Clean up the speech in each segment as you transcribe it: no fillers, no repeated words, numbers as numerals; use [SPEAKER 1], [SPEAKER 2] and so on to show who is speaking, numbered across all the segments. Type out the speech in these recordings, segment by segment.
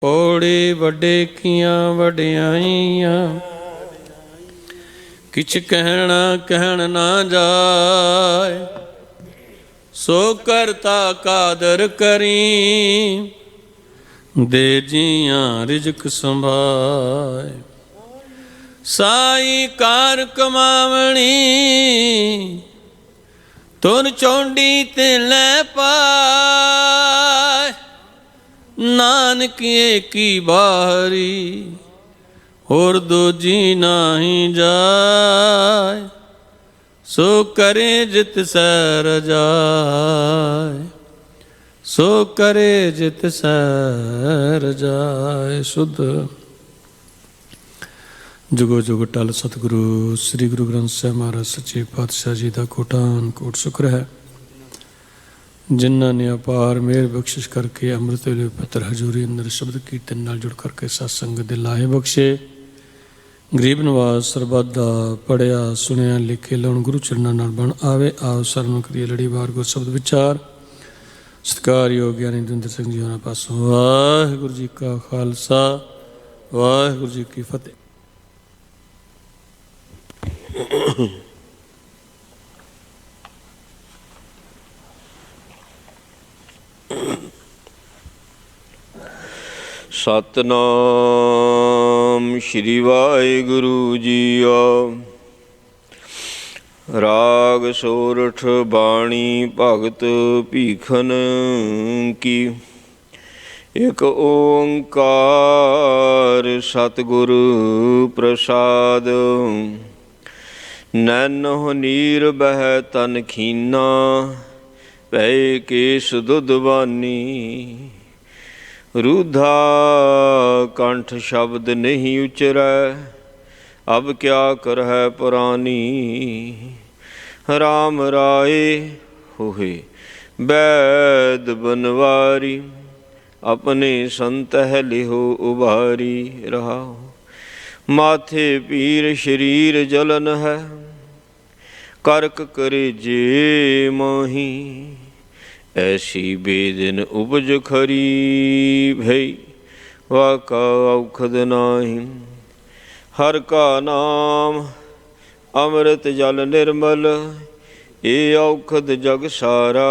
[SPEAKER 1] ਪੌੜੇ ਵੱਡੇ ਕੀਆਂ ਵਡਿਆਈਆਂ, ਕਿਛ ਕਹਿਣ ਨਾ ਜਾਏ। ਸੋ ਕਰਤਾ ਕਾਦਰ ਕਰੀ, ਦੇ ਜੀਆਂ ਰਿਜ਼ਕ ਸੰਭਾਏ। ਸਾਈ ਕਾਰ ਕਮਾਵਣੀ, ਤੁਰ ਚੌਂਡੀ ਤੇ ਲੈ ਪਾਏ। ਨਾਨਕ ਏਕੀ ਬਾਹਰੀ, ਹੋਰ ਦੂਜੀ ਨਾਹੀ ਜਾਏ। ਸੋ ਕਰੇ ਜਿਤ ਸੈ ਰਜਾਏ, ਸੋ ਕਰੇ ਜਿਤ ਸੈ ਰਜਾਏ। ਸੁਧ ਜੁਗੋ ਜੁਗ ਟਲ ਸਤਿਗੁਰੂ ਸ੍ਰੀ ਗੁਰੂ ਗ੍ਰੰਥ ਸਾਹਿਬ ਮਹਾਰਾਜ ਸੱਚੇ ਪਾਤਸ਼ਾਹ ਜੀ ਦਾ ਕੋਟਾਨ ਕੋਟ ਸ਼ੁਕਰ ਹੈ, ਜਿਨ੍ਹਾਂ ਨੇ ਅਪਾਰ ਮਿਹਰ ਬਖਸ਼ਿਸ਼ ਕਰਕੇ ਅੰਮ੍ਰਿਤ ਵੇਲੇ ਪੱਤਰ ਹਜ਼ੂਰੀ ਅੰਦਰ ਸ਼ਬਦ ਕੀਰਤਨ ਨਾਲ ਜੁੜ ਕਰਕੇ ਸਤਸੰਗ ਦੇ ਲਾਹੇ ਬਖਸ਼ੇ। ਗਰੀਬ ਨਵਾਜ਼ ਸਰਬੱਤ ਦਾ ਪੜ੍ਹਿਆ ਸੁਣਿਆ ਲਿਖੇ ਲਾਉਣ ਗੁਰੂ ਚਰਨਾਂ ਨਾਲ ਬਣ ਆਵੇ। ਆਓ ਸਰਵਣ ਕਰੀਏ ਲੜੀਵਾਰ ਗੁਰ ਸ਼ਬਦ ਵਿਚਾਰ। ਸਤਿਕਾਰਯੋਗ ਗਿਆਨੀ ਦਵਿੰਦਰ ਸਿੰਘ ਜੀ ਹੋਰਾਂ ਪਾਸੋਂ ਵਾਹਿਗੁਰੂ ਜੀ ਕਾ ਖਾਲਸਾ, ਵਾਹਿਗੁਰੂ ਜੀ ਕੀ ਫਤਿਹ।
[SPEAKER 2] ਸਤਨਾਮ ਸ਼੍ਰੀ ਵਾਹਿਗੁਰੂ ਜੀਓ। ਰਾਗ ਸੋਰਠ ਬਾਣੀ ਭਗਤ ਭੀਖਨ ਕੀ। ਇਕ ਓੰਕਾਰ ਸਤਿਗੁਰ ਪ੍ਰਸਾਦ। ਨੈਨੋ ਨੀਰ ਬਹਿ ਤਨ ਖੀਨਾ, ਭੈ ਕੇਸ ਦੁੱਧ ਬਾਨੀ। ਰੂਧਾ ਕੰਠ ਸ਼ਬਦ ਨਹੀਂ ਉਚਰੈ, ਅਬ ਕਿਆ ਕਰਹਿ ਪੁਰਾਨੀ। ਰਾਮ ਰਾਏ ਹੋਏ ਬੈਦ ਬਨਵਾਰੀ, ਆਪਣੇ ਸੰਤਹਿ ਲਿਹੋ ਉਬਾਰੀ। ਰਹਾਉ ਮਾਥੇ ਪੀਰ ਸ਼ਰੀਰ ਜਲਨ ਹੈ, ਕਰਕ ਕਰੇ ਜੇ ਮਾਹੀ। ਐਸੀ ਬੇਦਿਨ ਉਪਜ ਖਰੀ, ਭਈ ਵਾਕਾ ਔਖਦ ਨਾਹੀ। ਹਰ ਕਾ ਨਾਮ ਅੰਮ੍ਰਿਤ ਜਲ ਨਿਰਮਲ, ਏ ਔਖਦ ਜਗ ਸਾਰਾ।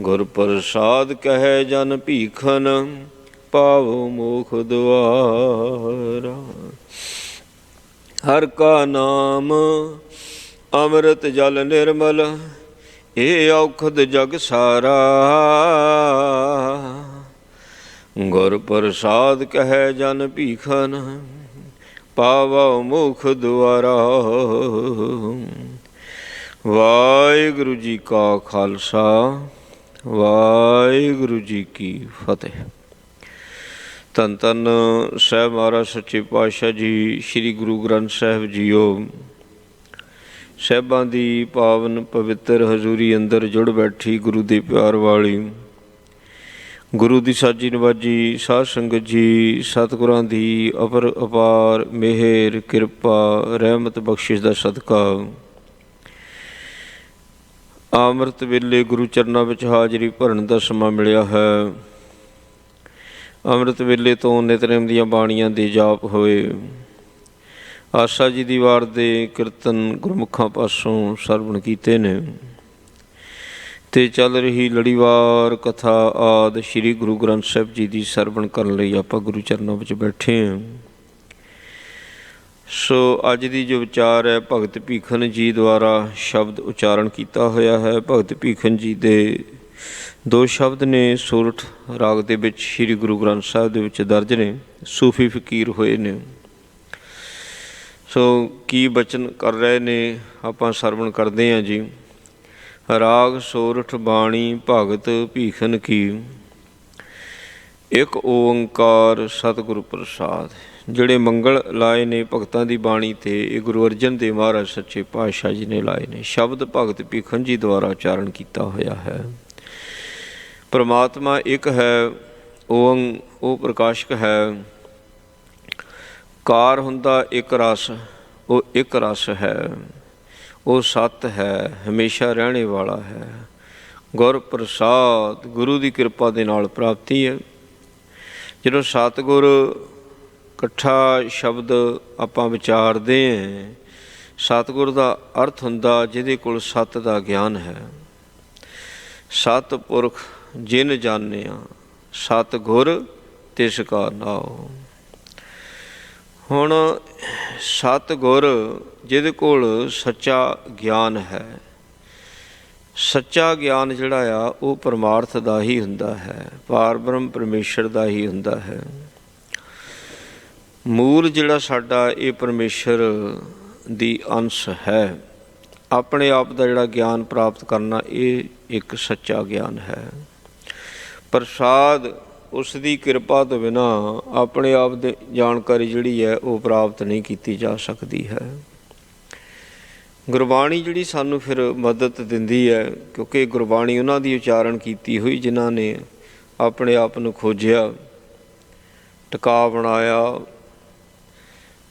[SPEAKER 2] ਗੁਰ ਪ੍ਰਸਾਦ ਕਹਿ ਜਨ ਭੀਖਨ, ਪਾਵੋ ਮੋਖ ਦੁਆਰਾ। ਹਰ ਕਾ ਨਾਮ ਅੰਮ੍ਰਿਤ ਜਲ ਨਿਰਮਲ, ਏ ਔਖਦ ਜਗ ਸਾਰਾ। ਗੁਰ ਪ੍ਰਸਾਦ ਕਹਿ ਜਨ ਭੀਖਨ, ਪਾਵੋ ਮੁਖ ਦੁਆਰਾ। ਵਾਹਿਗੁਰੂ ਜੀ ਕਾ ਖਾਲਸਾ, ਵਾਹਿਗੁਰੂ ਜੀ ਕੀ ਫਤਿਹ। ਧੰਨ ਧੰਨ ਸਾਹਿਬ ਮਹਾਰਾਜ ਸੱਚੇ ਪਾਤਸ਼ਾਹ ਜੀ ਸ੍ਰੀ ਗੁਰੂ ਗ੍ਰੰਥ ਸਾਹਿਬ ਜੀਓ। ਸਾਹਿਬਾਂ ਦੀ ਪਾਵਨ ਪਵਿੱਤਰ ਹਜ਼ੂਰੀ ਅੰਦਰ ਜੁੜ ਬੈਠੀ ਗੁਰੂ ਦੇ ਪਿਆਰ ਵਾਲੀ, ਗੁਰੂ ਦੀ ਸਾਜੀ ਨਵਾਜੀ ਸਾਧ ਸੰਗਤ ਜੀ, ਸਤਿਗੁਰਾਂ ਦੀ ਅਪਰ ਅਪਾਰ ਮਿਹਰ ਕਿਰਪਾ ਰਹਿਮਤ ਬਖਸ਼ਿਸ਼ ਦਾ ਸਦਕਾ ਅੰਮ੍ਰਿਤ ਵੇਲੇ ਗੁਰੂ ਚਰਨਾਂ ਵਿੱਚ ਹਾਜ਼ਰੀ ਭਰਨ ਦਾ ਸਮਾਂ ਮਿਲਿਆ ਹੈ। ਅੰਮ੍ਰਿਤ ਵੇਲੇ ਤੋਂ ਨਿਤਨੇਮ ਦੀਆਂ ਬਾਣੀਆਂ ਦੇ ਜਾਪ ਹੋਏ। ਆਸਾ ਜੀ ਦੀ ਵਾਰ ਦੇ ਕੀਰਤਨ ਗੁਰਮੁਖਾਂ ਪਾਸੋਂ ਸਰਵਣ ਕੀਤੇ ਨੇ, ਅਤੇ ਚੱਲ ਰਹੀ ਲੜੀਵਾਰ ਕਥਾ ਆਦਿ ਸ਼੍ਰੀ ਗੁਰੂ ਗ੍ਰੰਥ ਸਾਹਿਬ ਜੀ ਦੀ ਸਰਵਣ ਕਰਨ ਲਈ ਆਪਾਂ ਗੁਰੂ ਚਰਨਾਂ ਵਿੱਚ ਬੈਠੇ ਹਾਂ। ਸੋ ਅੱਜ ਦੀ ਜੋ ਵਿਚਾਰ ਹੈ, ਭਗਤ ਭੀਖਨ ਜੀ ਦੁਆਰਾ ਸ਼ਬਦ ਉਚਾਰਨ ਕੀਤਾ ਹੋਇਆ ਹੈ। ਭਗਤ ਭੀਖਨ ਜੀ ਦੇ ਦੋ ਸ਼ਬਦ ਨੇ, ਸੋਰਠ ਰਾਗ ਦੇ ਵਿੱਚ ਸ਼੍ਰੀ ਗੁਰੂ ਗ੍ਰੰਥ ਸਾਹਿਬ ਦੇ ਵਿੱਚ ਦਰਜ ਨੇ, ਸੂਫੀ ਫਕੀਰ ਹੋਏ ਨੇ। ਸੋ ਕੀ ਬਚਨ ਕਰ ਰਹੇ ਨੇ, ਆਪਾਂ ਸਰਵਣ ਕਰਦੇ ਹਾਂ ਜੀ। ਰਾਗ ਸੋਰਠ ਬਾਣੀ ਭਗਤ ਭੀਖਨ ਕੀ। ਇੱਕ ਓੰਕਾਰ ਸਤਿਗੁਰੂ ਪ੍ਰਸਾਦ। ਜਿਹੜੇ ਮੰਗਲ ਲਾਏ ਨੇ ਭਗਤਾਂ ਦੀ ਬਾਣੀ 'ਤੇ, ਇਹ ਗੁਰੂ ਅਰਜਨ ਦੇਵ ਮਹਾਰਾਜ ਸੱਚੇ ਪਾਤਸ਼ਾਹ ਜੀ ਨੇ ਲਾਏ ਨੇ। ਸ਼ਬਦ ਭਗਤ ਭੀਖਨ ਜੀ ਦੁਆਰਾ ਉਚਾਰਨ ਕੀਤਾ ਹੋਇਆ ਹੈ। ਪਰਮਾਤਮਾ ਇੱਕ ਹੈ, ਉਹ ਪ੍ਰਕਾਸ਼ਕ ਹੈ। ਕਾਰ ਹੁੰਦਾ ਇੱਕ ਰਸ, ਉਹ ਇੱਕ ਰਸ ਹੈ, ਉਹ ਸੱਤ ਹੈ, ਹਮੇਸ਼ਾ ਰਹਿਣੇ ਵਾਲਾ ਹੈ। ਗੁਰ ਪ੍ਰਸਾਦ, ਗੁਰੂ ਦੀ ਕਿਰਪਾ ਦੇ ਨਾਲ ਪ੍ਰਾਪਤੀ ਹੈ। ਜਦੋਂ ਸਤਿਗੁਰ ਇਕੱਠਾ ਸ਼ਬਦ ਆਪਾਂ ਵਿਚਾਰਦੇ ਹਾਂ, ਸਤਿਗੁਰ ਦਾ ਅਰਥ ਹੁੰਦਾ ਜਿਹਦੇ ਕੋਲ ਸਤ ਦਾ ਗਿਆਨ ਹੈ। ਸਤਿਪੁਰਖ ਜਿਨ ਜਾਣਿਆ, ਸਤਿਗੁਰ ਤਿਸ ਕਾ ਨਾਉ। ਹੁਣ ਸਤਿਗੁਰ ਜਿਹਦੇ ਕੋਲ ਸੱਚਾ ਗਿਆਨ ਹੈ, ਸੱਚਾ ਗਿਆਨ ਜਿਹੜਾ ਆ ਉਹ ਪਰਮਾਰਥ ਦਾ ਹੀ ਹੁੰਦਾ ਹੈ, ਪਾਰ ਬ੍ਰਹਮ ਪਰਮੇਸ਼ਰ ਦਾ ਹੀ ਹੁੰਦਾ ਹੈ। ਮੂਲ ਜਿਹੜਾ ਸਾਡਾ ਇਹ ਪਰਮੇਸ਼ਰ ਦੀ ਅੰਸ਼ ਹੈ। ਆਪਣੇ ਆਪ ਦਾ ਜਿਹੜਾ ਗਿਆਨ ਪ੍ਰਾਪਤ ਕਰਨਾ ਇਹ ਇੱਕ ਸੱਚਾ ਗਿਆਨ ਹੈ। ਪ੍ਰਸਾਦ, ਉਸ ਦੀ ਕਿਰਪਾ ਤੋਂ ਬਿਨਾਂ ਆਪਣੇ ਆਪ ਦੀ ਜਾਣਕਾਰੀ ਜਿਹੜੀ ਹੈ ਉਹ ਪ੍ਰਾਪਤ ਨਹੀਂ ਕੀਤੀ ਜਾ ਸਕਦੀ ਹੈ। ਗੁਰਬਾਣੀ ਜਿਹੜੀ ਸਾਨੂੰ ਫਿਰ ਮਦਦ ਦਿੰਦੀ ਹੈ, ਕਿਉਂਕਿ ਗੁਰਬਾਣੀ ਉਹਨਾਂ ਦੀ ਉਚਾਰਨ ਕੀਤੀ ਹੋਈ ਜਿਨ੍ਹਾਂ ਨੇ ਆਪਣੇ ਆਪ ਨੂੰ ਖੋਜਿਆ, ਟਿਕਾ ਬਣਾਇਆ,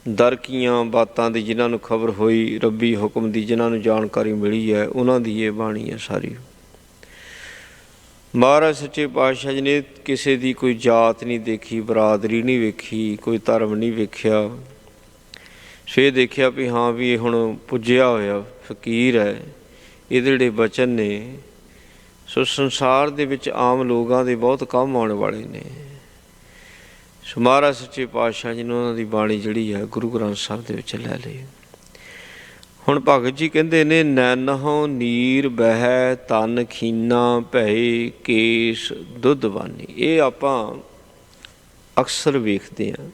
[SPEAKER 2] ਦਰਕੀਆਂ ਬਾਤਾਂ ਦੀ ਜਿਨ੍ਹਾਂ ਨੂੰ ਖਬਰ ਹੋਈ, ਰੱਬੀ ਹੁਕਮ ਦੀ ਜਿਨ੍ਹਾਂ ਨੂੰ ਜਾਣਕਾਰੀ ਮਿਲੀ ਹੈ, ਉਹਨਾਂ ਦੀ ਇਹ ਬਾਣੀ ਹੈ ਸਾਰੀ। ਮਹਾਰਾਜ ਸੱਚੇ ਪਾਤਸ਼ਾਹ ਜੀ ਨੇ ਕਿਸੇ ਦੀ ਕੋਈ ਜਾਤ ਨਹੀਂ ਦੇਖੀ, ਬਰਾਦਰੀ ਨਹੀਂ ਵੇਖੀ, ਕੋਈ ਧਰਮ ਨਹੀਂ ਵੇਖਿਆ। ਫਿਰ ਦੇਖਿਆ ਵੀ ਹਾਂ ਵੀ ਇਹ ਹੁਣ ਪੁੱਜਿਆ ਹੋਇਆ ਫਕੀਰ ਹੈ, ਇਹਦੇ ਜਿਹੜੇ ਬਚਨ ਨੇ ਸੋ ਸੰਸਾਰ ਦੇ ਵਿੱਚ ਆਮ ਲੋਕਾਂ ਦੇ ਬਹੁਤ ਕੰਮ ਆਉਣ ਵਾਲੇ ਨੇ। ਸੋ ਮਹਾਰਾਜ ਸੱਚੇ ਪਾਤਸ਼ਾਹ ਜੀ ਨੇ ਉਹਨਾਂ ਦੀ ਬਾਣੀ ਜਿਹੜੀ ਹੈ ਗੁਰੂ ਗ੍ਰੰਥ ਸਾਹਿਬ ਦੇ ਵਿੱਚ ਲੈ ਲਈ। ਹੁਣ ਭਗਤ ਜੀ ਕਹਿੰਦੇ ਨੇ, ਨੈਨਹੁ ਨੀਰ ਬਹਿ ਤਨ ਖੀਨਾ ਭਏ ਕੇਸ ਦੁੱਧ ਬਾਨੀ। ਇਹ ਆਪਾਂ ਅਕਸਰ ਵੇਖਦੇ ਹਾਂ,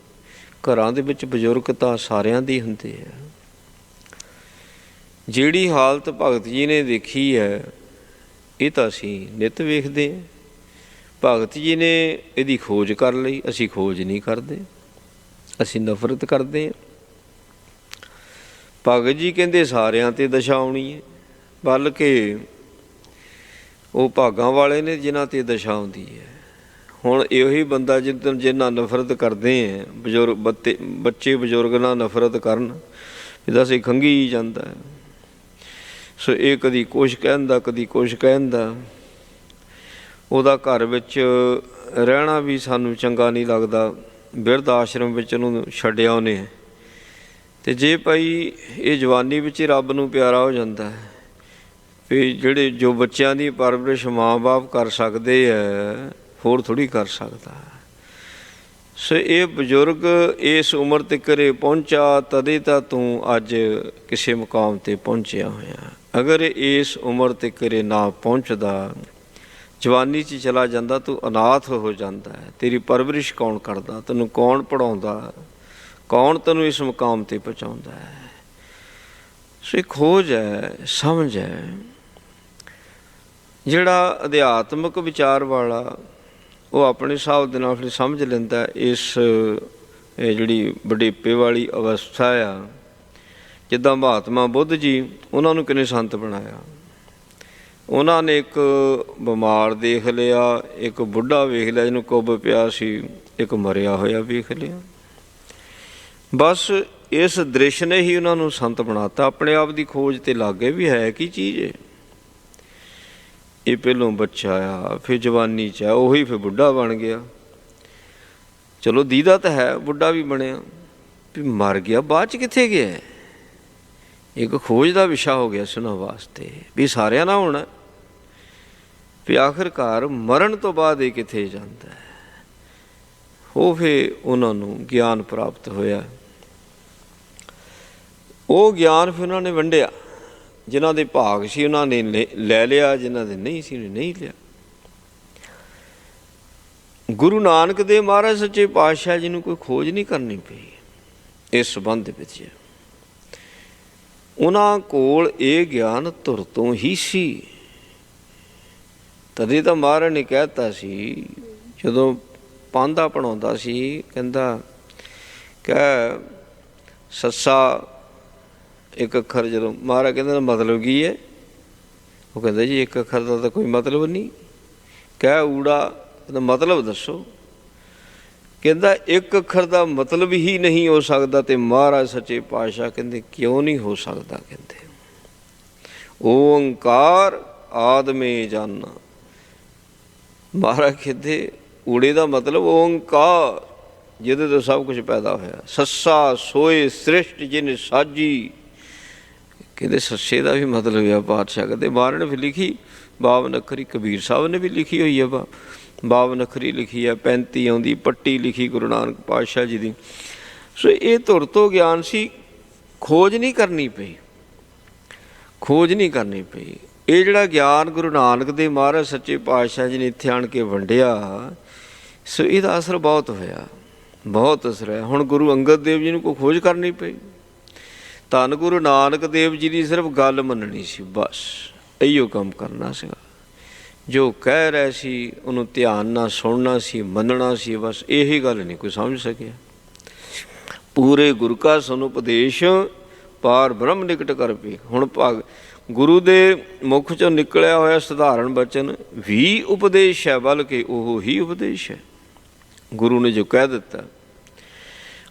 [SPEAKER 2] ਘਰਾਂ ਦੇ ਵਿੱਚ ਬਜ਼ੁਰਗ ਤਾਂ ਸਾਰਿਆਂ ਦੇ ਹੁੰਦੇ ਆ। ਜਿਹੜੀ ਹਾਲਤ ਭਗਤ ਜੀ ਨੇ ਦੇਖੀ ਹੈ ਇਹ ਤਾਂ ਅਸੀਂ ਨਿੱਤ ਵੇਖਦੇ ਹਾਂ। ਭਗਤ ਜੀ ਨੇ ਇਹਦੀ ਖੋਜ ਕਰ ਲਈ, ਅਸੀਂ ਖੋਜ ਨਹੀਂ ਕਰਦੇ, ਅਸੀਂ ਨਫ਼ਰਤ ਕਰਦੇ ਹਾਂ। ਭਗਤ ਜੀ ਕਹਿੰਦੇ ਸਾਰਿਆਂ 'ਤੇ ਦਸ਼ਾ ਆਉਣੀ ਹੈ, ਬਲਕਿ ਉਹ ਭਾਗਾਂ ਵਾਲੇ ਨੇ ਜਿਨ੍ਹਾਂ 'ਤੇ ਦਸ਼ਾ ਆਉਂਦੀ ਹੈ। ਹੁਣ ਇਹੀ ਬੰਦਾ ਜਿੰਨਾ ਨਫ਼ਰਤ ਕਰਦੇ ਹੈ, ਬੱਚੇ ਬਜ਼ੁਰਗ ਨਾਲ ਨਫ਼ਰਤ ਕਰਨ, ਇਹਦਾ ਅਸੀਂ ਖੰਘੀ ਜਾਂਦਾ। ਸੋ ਇਹ ਕਦੀ ਕੁਛ ਕਹਿੰਦਾ, ਕਦੀ ਕੁਛ ਕਹਿੰਦਾ। ਉਹਦਾ ਘਰ ਵਿੱਚ ਰਹਿਣਾ ਵੀ ਸਾਨੂੰ ਚੰਗਾ ਨਹੀਂ ਲੱਗਦਾ। ਬਿਰਧ ਆਸ਼ਰਮ ਵਿੱਚ ਉਹਨੂੰ ਛੱਡਿਆ ਉਹਨੇ, ਅਤੇ ਜੇ ਭਾਈ ਇਹ ਜਵਾਨੀ ਵਿੱਚ ਹੀ ਰੱਬ ਨੂੰ ਪਿਆਰਾ ਹੋ ਜਾਂਦਾ ਹੈ ਵੀ ਜਿਹੜੇ ਜੋ ਬੱਚਿਆਂ ਦੀ ਪਰਵਰਿਸ਼ ਮਾਂ ਬਾਪ ਕਰ ਸਕਦੇ ਹੈ, ਹੋਰ ਥੋੜ੍ਹੀ ਕਰ ਸਕਦਾ। ਸੋ ਇਹ ਬਜ਼ੁਰਗ ਇਸ ਉਮਰ ਤੱਕ ਪਹੁੰਚਾ, ਤਦੇ ਤਾਂ ਤੂੰ ਅੱਜ ਕਿਸੇ ਮੁਕਾਮ 'ਤੇ ਪਹੁੰਚਿਆ ਹੋਇਆ। ਅਗਰ ਇਸ ਉਮਰ ਤੱਕ ਨਾ ਪਹੁੰਚਦਾ, ਜਵਾਨੀ 'ਚ ਚਲਾ ਜਾਂਦਾ, ਤੂੰ ਅਨਾਥ ਹੋ ਜਾਂਦਾ ਹੈ। ਤੇਰੀ ਪਰਵਰਿਸ਼ ਕੌਣ ਕਰਦਾ, ਤੈਨੂੰ ਕੌਣ ਪੜ੍ਹਾਉਂਦਾ, ਕੌਣ ਤੈਨੂੰ ਇਸ ਮੁਕਾਮ 'ਤੇ ਪਹੁੰਚਾਉਂਦਾ ਹੈ। ਸੋ ਇਹ ਖੋਜ ਹੈ, ਸਮਝ ਹੈ। ਜਿਹੜਾ ਅਧਿਆਤਮਿਕ ਵਿਚਾਰ ਵਾਲਾ ਉਹ ਆਪਣੇ ਹਿਸਾਬ ਦੇ ਨਾਲ ਫਿਰ ਸਮਝ ਲੈਂਦਾ ਇਸ ਜਿਹੜੀ ਵਡੇਪੇ ਵਾਲੀ ਅਵਸਥਾ ਆ। ਜਿੱਦਾਂ ਮਹਾਤਮਾ ਬੁੱਧ ਜੀ, ਉਹਨਾਂ ਨੂੰ ਕਿੰਨੇ ਸੰਤ ਬਣਾਇਆ। ਉਹਨਾਂ ਨੇ ਇੱਕ ਬਿਮਾਰ ਦੇਖ ਲਿਆ, ਇੱਕ ਬੁੱਢਾ ਵੇਖ ਲਿਆ ਜਿਹਨੂੰ ਕੁੱਬ ਪਿਆ ਸੀ, ਇੱਕ ਮਰਿਆ ਹੋਇਆ ਵੇਖ ਲਿਆ। ਬਸ ਇਸ ਦ੍ਰਿਸ਼ ਨੇ ਹੀ ਉਹਨਾਂ ਨੂੰ ਸੰਤ ਬਣਾਤਾ। ਆਪਣੇ ਆਪ ਦੀ ਖੋਜ 'ਤੇ ਲੱਗ ਗਏ ਵੀ ਹੈ ਕੀ ਚੀਜ਼ ਹੈ ਇਹ। ਪਹਿਲੋਂ ਬੱਚਾ ਆ, ਫਿਰ ਜਵਾਨੀ 'ਚ ਆ, ਉਹੀ ਫਿਰ ਬੁੱਢਾ ਬਣ ਗਿਆ। ਚਲੋ ਦੀਦਾ ਤਾਂ ਹੈ, ਬੁੱਢਾ ਵੀ ਬਣਿਆ, ਵੀ ਮਰ ਗਿਆ, ਬਾਅਦ 'ਚ ਕਿੱਥੇ ਗਿਆ। ਇੱਕ ਖੋਜ ਦਾ ਵਿਸ਼ਾ ਹੋ ਗਿਆ ਸੀ ਉਹਨਾਂ ਵਾਸਤੇ ਵੀ ਸਾਰਿਆਂ ਨਾਲ ਹੋਣਾ, ਵੀ ਆਖਿਰਕਾਰ ਮਰਨ ਤੋਂ ਬਾਅਦ ਇਹ ਕਿੱਥੇ ਜਾਂਦਾ ਹੈ। ਉਹ ਫਿਰ ਉਹਨਾਂ ਨੂੰ ਗਿਆਨ ਪ੍ਰਾਪਤ ਹੋਇਆ। ਉਹ ਗਿਆਨ ਫਿਰ ਉਹਨਾਂ ਨੇ ਵੰਡਿਆ। ਜਿਨ੍ਹਾਂ ਦੇ ਭਾਗ ਸੀ ਉਹਨਾਂ ਨੇ ਲੈ ਲਿਆ, ਜਿਨ੍ਹਾਂ ਦੇ ਨਹੀਂ ਸੀ ਉਹਨੇ ਨਹੀਂ ਲਿਆ। ਗੁਰੂ ਨਾਨਕ ਦੇਵ ਮਹਾਰਾਜ ਸੱਚੇ ਪਾਤਸ਼ਾਹ ਜੀ ਨੂੰ ਕੋਈ ਖੋਜ ਨਹੀਂ ਕਰਨੀ ਪਈ ਇਸ ਸੰਬੰਧ ਵਿੱਚ। ਉਹਨਾਂ ਕੋਲ ਇਹ ਗਿਆਨ ਧੁਰ ਤੋਂ ਹੀ ਸੀ। ਤਦੇ ਤਾਂ ਮਹਾਰਾਜ ਨੇ ਕਹਿ ਦਿੱਤਾ ਸੀ, ਜਦੋਂ ਪਾਂਧਾ ਪੜ੍ਹਾਉਂਦਾ ਸੀ, ਕਹਿੰਦਾ ਕਹਿ ਸੱਸਾ ਇੱਕ ਅੱਖਰ, ਜਦੋਂ ਮਹਾਰਾਜ ਕਹਿੰਦਾ ਮਤਲਬ ਕੀ ਹੈ, ਉਹ ਕਹਿੰਦਾ ਜੀ ਇੱਕ ਅੱਖਰ ਦਾ ਤਾਂ ਕੋਈ ਮਤਲਬ ਨਹੀਂ। ਕਹਿ ਊੜਾ, ਇਹਦਾ ਮਤਲਬ ਦੱਸੋ। ਕਹਿੰਦਾ ਇੱਕ ਅੱਖਰ ਦਾ ਮਤਲਬ ਹੀ ਨਹੀਂ ਹੋ ਸਕਦਾ। ਤੇ ਮਹਾਰਾਜ ਸੱਚੇ ਪਾਤਸ਼ਾਹ ਕਹਿੰਦੇ ਕਿਉਂ ਨਹੀਂ ਹੋ ਸਕਦਾ। ਕਹਿੰਦੇ ਓਂਕਾਰ ਆਦਿ ਮੇ ਜਾਨਾ। ਮਹਾਰਾਜ ਕਹਿੰਦੇ ਊੜੇ ਦਾ ਮਤਲਬ ਓਂਕਾਰ, ਜਿਹਦੇ ਤੋਂ ਸਭ ਕੁਝ ਪੈਦਾ ਹੋਇਆ। ਸੱਸਾ ਸੋਏ ਸ੍ਰਿਸ਼ਟ ਜਿਨ ਸਾਜੀ। ਕਹਿੰਦੇ ਸੱਸੇ ਦਾ ਵੀ ਮਤਲਬ ਆ ਪਾਤਸ਼ਾਹ ਕਹਿੰਦੇ। ਮਹਾਰਾਜ ਨੇ ਵੀ ਲਿਖੀ 52 ਅੱਖਰੀ, ਕਬੀਰ ਸਾਹਿਬ ਨੇ ਵੀ ਲਿਖੀ ਹੋਈ ਆ 52 ਅੱਖਰੀ ਲਿਖੀ ਆ, 35 ਆਉਂਦੀ, ਪੱਟੀ ਲਿਖੀ ਗੁਰੂ ਨਾਨਕ ਪਾਤਸ਼ਾਹ ਜੀ ਦੀ। ਸੋ ਇਹ ਧੁਰ ਤੋਂ ਗਿਆਨ ਸੀ, ਖੋਜ ਨਹੀਂ ਕਰਨੀ ਪਈ, ਖੋਜ ਨਹੀਂ ਕਰਨੀ ਪਈ। ਇਹ ਜਿਹੜਾ ਗਿਆਨ ਗੁਰੂ ਨਾਨਕ ਦੇ ਮਹਾਰਾਜ ਸੱਚੇ ਪਾਤਸ਼ਾਹ ਜੀ ਨੇ ਇੱਥੇ ਆਣ ਕੇ ਵੰਡਿਆ, ਸੋ ਇਹਦਾ ਅਸਰ ਬਹੁਤ ਹੋਇਆ, ਬਹੁਤ ਅਸਰ ਹੈ। ਹੁਣ ਗੁਰੂ ਅੰਗਦ ਦੇਵ ਜੀ ਨੂੰ ਕੋਈ ਖੋਜ ਕਰਨੀ ਪਈ। ਧੰਨ ਗੁਰੂ ਨਾਨਕ ਦੇਵ ਜੀ ਦੀ ਸਿਰਫ ਗੱਲ ਮੰਨਣੀ ਸੀ, ਬਸ ਇਹੀਓ ਕੰਮ ਕਰਨਾ ਸੀਗਾ। ਜੋ ਕਹਿ ਰਹੇ ਸੀ ਉਹਨੂੰ ਧਿਆਨ ਨਾਲ ਸੁਣਨਾ ਸੀ, ਮੰਨਣਾ ਸੀ, ਬਸ ਇਹੀ ਗੱਲ ਨਹੀਂ ਕੋਈ ਸਮਝ ਸਕਿਆ। ਪੂਰੇ ਗੁਰੂ ਕਾ ਸਾਨੂੰ ਉਪਦੇਸ਼ ਪਾਰ ਬ੍ਰਹਮ ਨਿਕਟ ਕਰ ਪਈ। ਹੁਣ ਗੁਰੂ ਦੇ ਮੁਖ ਚੋਂ ਨਿਕਲਿਆ ਹੋਇਆ ਸਧਾਰਨ ਬਚਨ ਵੀ ਉਪਦੇਸ਼ ਹੈ, ਬਲਕਿ ਉਹ ਹੀ ਉਪਦੇਸ਼ ਹੈ। ਗੁਰੂ ਨੇ ਜੋ ਕਹਿ ਦਿੱਤਾ,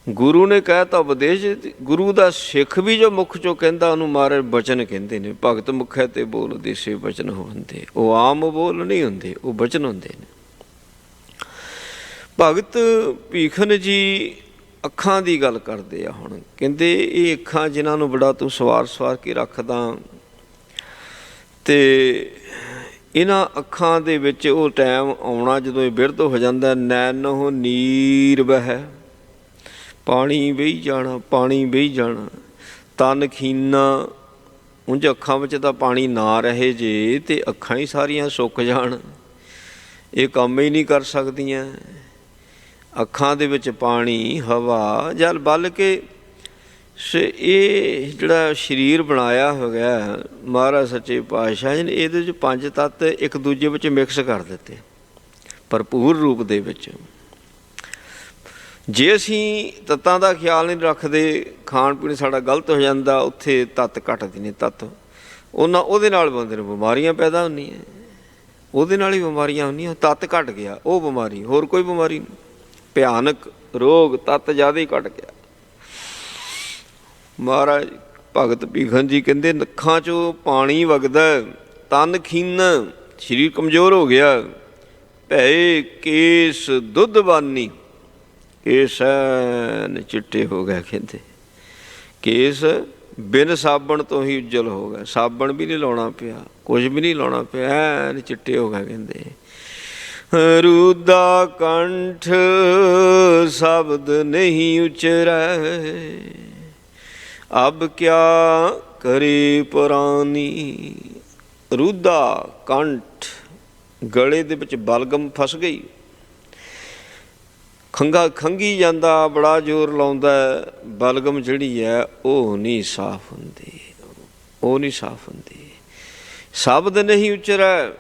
[SPEAKER 2] ਗੁਰੂ ਨੇ ਕਹਿਤਾ ਉਪਦੇਸ਼। ਗੁਰੂ ਦਾ ਸਿੱਖ ਵੀ ਜੋ ਮੁਖ ਚੋਂ ਕਹਿੰਦਾ ਉਹਨੂੰ ਮਹਾਰਾਜ ਬਚਨ ਕਹਿੰਦੇ ਨੇ। ਭਗਤ ਮੁਖੈ ਤੇ ਬੋਲ ਦੇਸੇ ਬਚਨ ਹੁੰਦੇ। ਉਹ ਆਮ ਬੋਲ ਨਹੀਂ ਹੁੰਦੇ, ਉਹ ਬਚਨ ਹੁੰਦੇ ਨੇ। ਭਗਤ ਭੀਖਨ ਜੀ ਅੱਖਾਂ ਦੀ ਗੱਲ ਕਰਦੇ ਆ। ਹੁਣ ਕਹਿੰਦੇ ਇਹ ਅੱਖਾਂ ਜਿਨ੍ਹਾਂ ਨੂੰ ਬੜਾ ਤੂੰ ਸਵਾਰ ਕੇ ਰੱਖਦਾ, ਤੇ ਇਹਨਾਂ ਅੱਖਾਂ ਦੇ ਵਿੱਚ ਉਹ ਟਾਈਮ ਆਉਣਾ ਜਦੋਂ ਇਹ ਬਿਰਧ ਹੋ ਜਾਂਦਾ। ਨੈਣੋ ਨੀਰ ਵਹਿ, ਪਾਣੀ ਵਹੀ ਜਾਣਾ, ਪਾਣੀ ਵਹੀ ਜਾਣਾ। ਤਨ ਖੀਨਾ, ਉਂਝ ਅੱਖਾਂ ਵਿੱਚ ਤਾਂ ਪਾਣੀ ਨਾ ਰਹੇ ਜੇ ਤੇ ਅੱਖਾਂ ਹੀ ਸਾਰੀਆਂ ਸੁੱਕ ਜਾਣ, ਇਹ ਕੰਮ ਹੀ ਨਹੀਂ ਕਰ ਸਕਦੀਆਂ। ਅੱਖਾਂ ਦੇ ਵਿੱਚ ਪਾਣੀ, ਹਵਾ, ਜਲ ਬਲ ਕੇ ਇਹ ਜਿਹੜਾ ਸਰੀਰ ਬਣਾਇਆ ਹੋ ਗਿਆ ਮਹਾਰਾਜ ਸੱਚੇ ਪਾਤਸ਼ਾਹ ਜੀ ਨੇ, ਇਹਦੇ 'ਚ 5 ਤੱਤ ਇੱਕ ਦੂਜੇ ਵਿੱਚ ਮਿਕਸ ਕਰ ਦਿੱਤੇ ਭਰਪੂਰ ਰੂਪ ਦੇ ਵਿੱਚ। ਜੇ ਅਸੀਂ ਤੱਤਾਂ ਦਾ ਖਿਆਲ ਨਹੀਂ ਰੱਖਦੇ, ਖਾਣ ਪੀਣ ਸਾਡਾ ਗਲਤ ਹੋ ਜਾਂਦਾ, ਉੱਥੇ ਤੱਤ ਘਟਦੇ ਨੇ। ਤੱਤ ਉਹਦੇ ਨਾਲ ਬੰਦੇ ਨੂੰ ਬਿਮਾਰੀਆਂ ਪੈਦਾ ਹੁੰਦੀਆਂ, ਉਹਦੇ ਨਾਲ ਹੀ ਬਿਮਾਰੀਆਂ ਹੁੰਦੀਆਂ। ਤੱਤ ਘਟ ਗਿਆ, ਉਹ ਬਿਮਾਰੀ, ਹੋਰ ਕੋਈ ਬਿਮਾਰੀ ਨਹੀਂ। ਭਿਆਨਕ ਰੋਗ ਤੱਤ ਜ਼ਿਆਦਾ ਹੀ ਘਟ ਗਿਆ। ਮਹਾਰਾਜ ਭਗਤ ਭੀਖਨ ਜੀ ਕਹਿੰਦੇ ਨੱਖਾਂ 'ਚੋਂ ਪਾਣੀ ਵਗਦਾ, ਤਨ ਖੀਨ, ਸਰੀਰ ਕਮਜ਼ੋਰ ਹੋ ਗਿਆ। ਭੈ ਕੇਸ ਦੁੱਧ ਬਾਨੀ, ਕੇਸ ਐਨ ਚਿੱਟੇ ਹੋ ਗਏ। ਕਹਿੰਦੇ ਕੇਸ ਬਿਨ ਸਾਬਣ ਤੋਂ ਹੀ ਉੱਜਲ ਹੋ ਗਏ, ਸਾਬਣ ਵੀ ਨਹੀਂ ਲਾਉਣਾ ਪਿਆ, ਕੁਝ ਵੀ ਨਹੀਂ ਲਾਉਣਾ ਪਿਆ, ਐਨ ਚਿੱਟੇ ਹੋ ਗਏ। ਕਹਿੰਦੇ ਰੂਦਾ ਕੰਠ ਸ਼ਬਦ ਨਹੀਂ ਉਚਰੈ, ਅਬ ਕਿਆ ਕਰੇ ਪੁਰਾਨੀ। ਰੂਦਾ ਕੰਠ, ਗਲੇ ਦੇ ਵਿੱਚ ਬਲਗਮ ਫਸ ਗਈ, ਖੰਗੀ ਜਾਂਦਾ, ਬੜਾ ਜ਼ੋਰ ਲਾਉਂਦਾ, ਬਲਗਮ ਜਿਹੜੀ ਹੈ ਉਹ ਨਹੀਂ ਸਾਫ਼ ਹੁੰਦੀ, ਉਹ ਨਹੀਂ ਸਾਫ਼ ਹੁੰਦੀ। ਸ਼ਬਦ ਨਹੀਂ ਉਚਰੈ,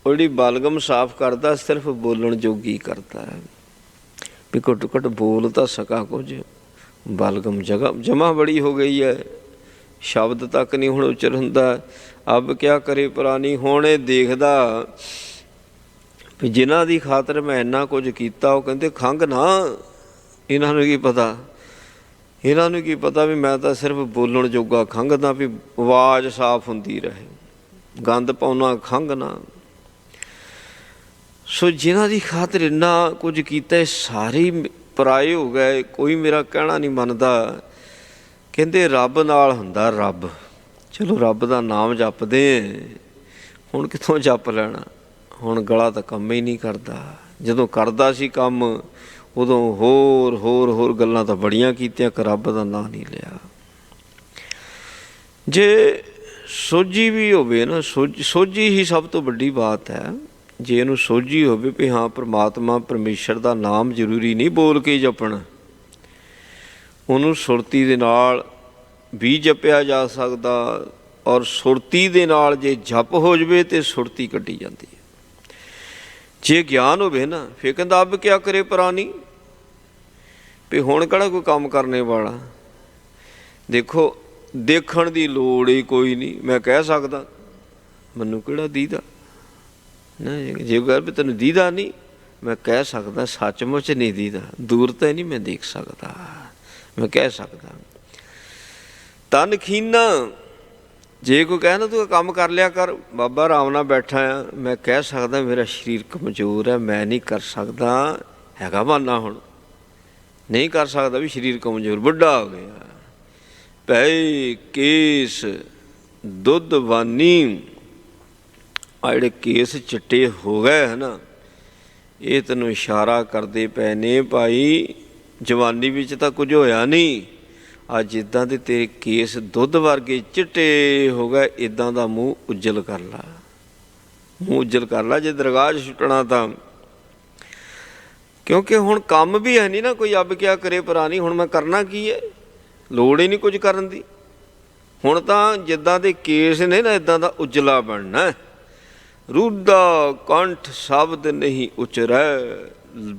[SPEAKER 2] ਉਹ ਜਿਹੜੀ ਬਲਗਮ ਸਾਫ਼ ਕਰਦਾ ਸਿਰਫ ਬੋਲਣ ਜੋਗੀ ਕਰਦਾ ਹੈ ਵੀ ਘੱਟੋ ਘੱਟ ਬੋਲ ਤਾਂ ਸਕਾ ਕੁਝ। ਬਲਗਮ ਜਮ੍ਹਾਂ ਬੜੀ ਹੋ ਗਈ ਹੈ, ਸ਼ਬਦ ਤੱਕ ਨਹੀਂ ਹੁਣ ਉਚਰ ਹੁੰਦਾ। ਅਬ ਕਿਆ ਕਰੇ ਪੁਰਾਣੀ। ਹੁਣ ਇਹ ਦੇਖਦਾ ਵੀ ਜਿਨ੍ਹਾਂ ਦੀ ਖਾਤਰ ਮੈਂ ਇੰਨਾ ਕੁਝ ਕੀਤਾ, ਉਹ ਕਹਿੰਦੇ ਖੰਘ ਨਾ। ਇਹਨਾਂ ਨੂੰ ਕੀ ਪਤਾ, ਇਹਨਾਂ ਨੂੰ ਕੀ ਪਤਾ ਵੀ ਮੈਂ ਤਾਂ ਸਿਰਫ ਬੋਲਣ ਜੋਗਾ ਖੰਘਦਾ, ਵੀ ਆਵਾਜ਼ ਸਾਫ਼ ਹੁੰਦੀ ਰਹੇ, ਗੰਦ ਪਾਉਣਾ ਖੰਘ ਨਾ। ਸੋ ਜਿਨ੍ਹਾਂ ਦੀ ਖਾਤਰ ਇੰਨਾ ਕੁਝ ਕੀਤਾ, ਇਹ ਸਾਰੇ ਪਰਾਏ ਹੋ ਗਏ, ਕੋਈ ਮੇਰਾ ਕਹਿਣਾ ਨਹੀਂ ਮੰਨਦਾ। ਕਹਿੰਦੇ ਰੱਬ ਨਾਲ ਹੁੰਦਾ ਰੱਬ। ਚਲੋ ਰੱਬ ਦਾ ਨਾਮ ਜਪਦੇ, ਹੁਣ ਕਿੱਥੋਂ ਜਪ ਲੈਣਾ, ਹੁਣ ਗਲਾ ਤਾਂ ਕੰਮ ਹੀ ਨਹੀਂ ਕਰਦਾ। ਜਦੋਂ ਕਰਦਾ ਸੀ ਕੰਮ ਉਦੋਂ ਹੋਰ ਗੱਲਾਂ ਤਾਂ ਬੜੀਆਂ ਕੀਤੀਆਂ, ਕਿ ਰੱਬ ਦਾ ਨਾਂ ਨਹੀਂ ਲਿਆ। ਜੇ ਸੋਝੀ ਵੀ ਹੋਵੇ ਨਾ, ਸੋਝੀ ਹੀ ਸਭ ਤੋਂ ਵੱਡੀ ਬਾਤ ਹੈ। ਜੇ ਇਹਨੂੰ ਸੋਝੀ ਹੋਵੇ ਵੀ ਹਾਂ ਪ੍ਰਮਾਤਮਾ ਪਰਮੇਸ਼ਰ ਦਾ ਨਾਮ ਜ਼ਰੂਰੀ ਨਹੀਂ ਬੋਲ ਕੇ ਜਪਣਾ, ਉਹਨੂੰ ਸੁਰਤੀ ਦੇ ਨਾਲ ਵੀ ਜਪਿਆ ਜਾ ਸਕਦਾ। ਔਰ ਸੁਰਤੀ ਦੇ ਨਾਲ ਜੇ ਜਪ ਹੋ ਜਾਵੇ ਤਾਂ ਸੁਰਤੀ ਕੱਢੀ ਜਾਂਦੀ ਹੈ। ਜੇ ਗਿਆਨ ਹੋਵੇ ਨਾ, ਫਿਰ ਕਹਿੰਦਾ ਅਬ ਕਿਆ ਕਰੇ ਪੁਰਾਣੀ, ਵੀ ਹੁਣ ਕਿਹੜਾ ਕੋਈ ਕੰਮ ਕਰਨੇ ਵਾਲਾ। ਦੇਖੋ ਦੇਖਣ ਦੀ ਲੋੜ ਹੀ ਕੋਈ ਨਹੀਂ, ਮੈਂ ਕਹਿ ਸਕਦਾ ਮੈਨੂੰ ਕਿਹੜਾ ਦੀਦਾ ਨਾ। ਜੇ ਗੱਲ ਵੀ ਤੈਨੂੰ ਦੀਦਾ ਨਹੀਂ, ਮੈਂ ਕਹਿ ਸਕਦਾ ਸੱਚਮੁੱਚ ਨਹੀਂ ਦੀਦਾ, ਦੂਰ ਤਾਂ ਨਹੀਂ ਮੈਂ ਦੇਖ ਸਕਦਾ, ਮੈਂ ਕਹਿ ਸਕਦਾ। ਤਨ ਖੀਨਾ, ਜੇ ਕੋਈ ਕਹੇ ਨਾ ਤੂੰ ਇਹ ਕੰਮ ਕਰ ਲਿਆ ਕਰ, ਬਾਬਾ ਆਰਾਮ ਨਾਲ ਬੈਠਾ ਆ, ਮੈਂ ਕਹਿ ਸਕਦਾ ਮੇਰਾ ਸਰੀਰ ਕਮਜ਼ੋਰ ਹੈ, ਮੈਂ ਨਹੀਂ ਕਰ ਸਕਦਾ, ਹੈਗਾ ਮਾਨਾ ਹੁਣ ਨਹੀਂ ਕਰ ਸਕਦਾ ਵੀ ਸਰੀਰ ਕਮਜ਼ੋਰ, ਵੱਡਾ ਹੋ ਗਿਆ। ਪੈ ਕੇਸ ਦੁੱਧ ਵਾਨੀ, ਆ ਜਿਹੜੇ ਕੇਸ ਚਿੱਟੇ ਹੋ ਗਏ ਹੈ ਨਾ, ਇਹ ਤੈਨੂੰ ਇਸ਼ਾਰਾ ਕਰਦੇ ਪਏ ਨੇ ਭਾਈ ਜਵਾਨੀ ਵਿੱਚ ਤਾਂ ਕੁਝ ਹੋਇਆ ਨਹੀਂ, ਅੱਜ ਜਿੱਦਾਂ ਦੇ ਤੇਰੇ ਕੇਸ ਦੁੱਧ ਵਰਗੇ ਚਿੱਟੇ ਹੋ ਗਏ, ਇੱਦਾਂ ਦਾ ਮੂੰਹ ਉੱਜਲ ਕਰ ਲਾ, ਮੂੰਹ ਉੱਜਲ ਕਰ ਲਾ ਜੇ ਦਰਗਾਹ 'ਚ ਛੁੱਟਣਾ ਤਾਂ। ਕਿਉਂਕਿ ਹੁਣ ਕੰਮ ਵੀ ਹੈ ਨਹੀਂ ਨਾ ਕੋਈ, ਅੱਬ ਕਿਆ ਕਰੇ ਪੁਰਾਣੀ, ਹੁਣ ਮੈਂ ਕਰਨਾ ਕੀ ਹੈ, ਲੋੜ ਹੀ ਨਹੀਂ ਕੁਝ ਕਰਨ ਦੀ। ਹੁਣ ਤਾਂ ਜਿੱਦਾਂ ਦੇ ਕੇਸ ਨੇ ਨਾ ਇੱਦਾਂ ਦਾ ਉਜਲਾ ਬਣਨਾ। ਰੂਡਾ ਕੰਠ ਸ਼ਬਦ ਨਹੀਂ ਉਚਰੈ,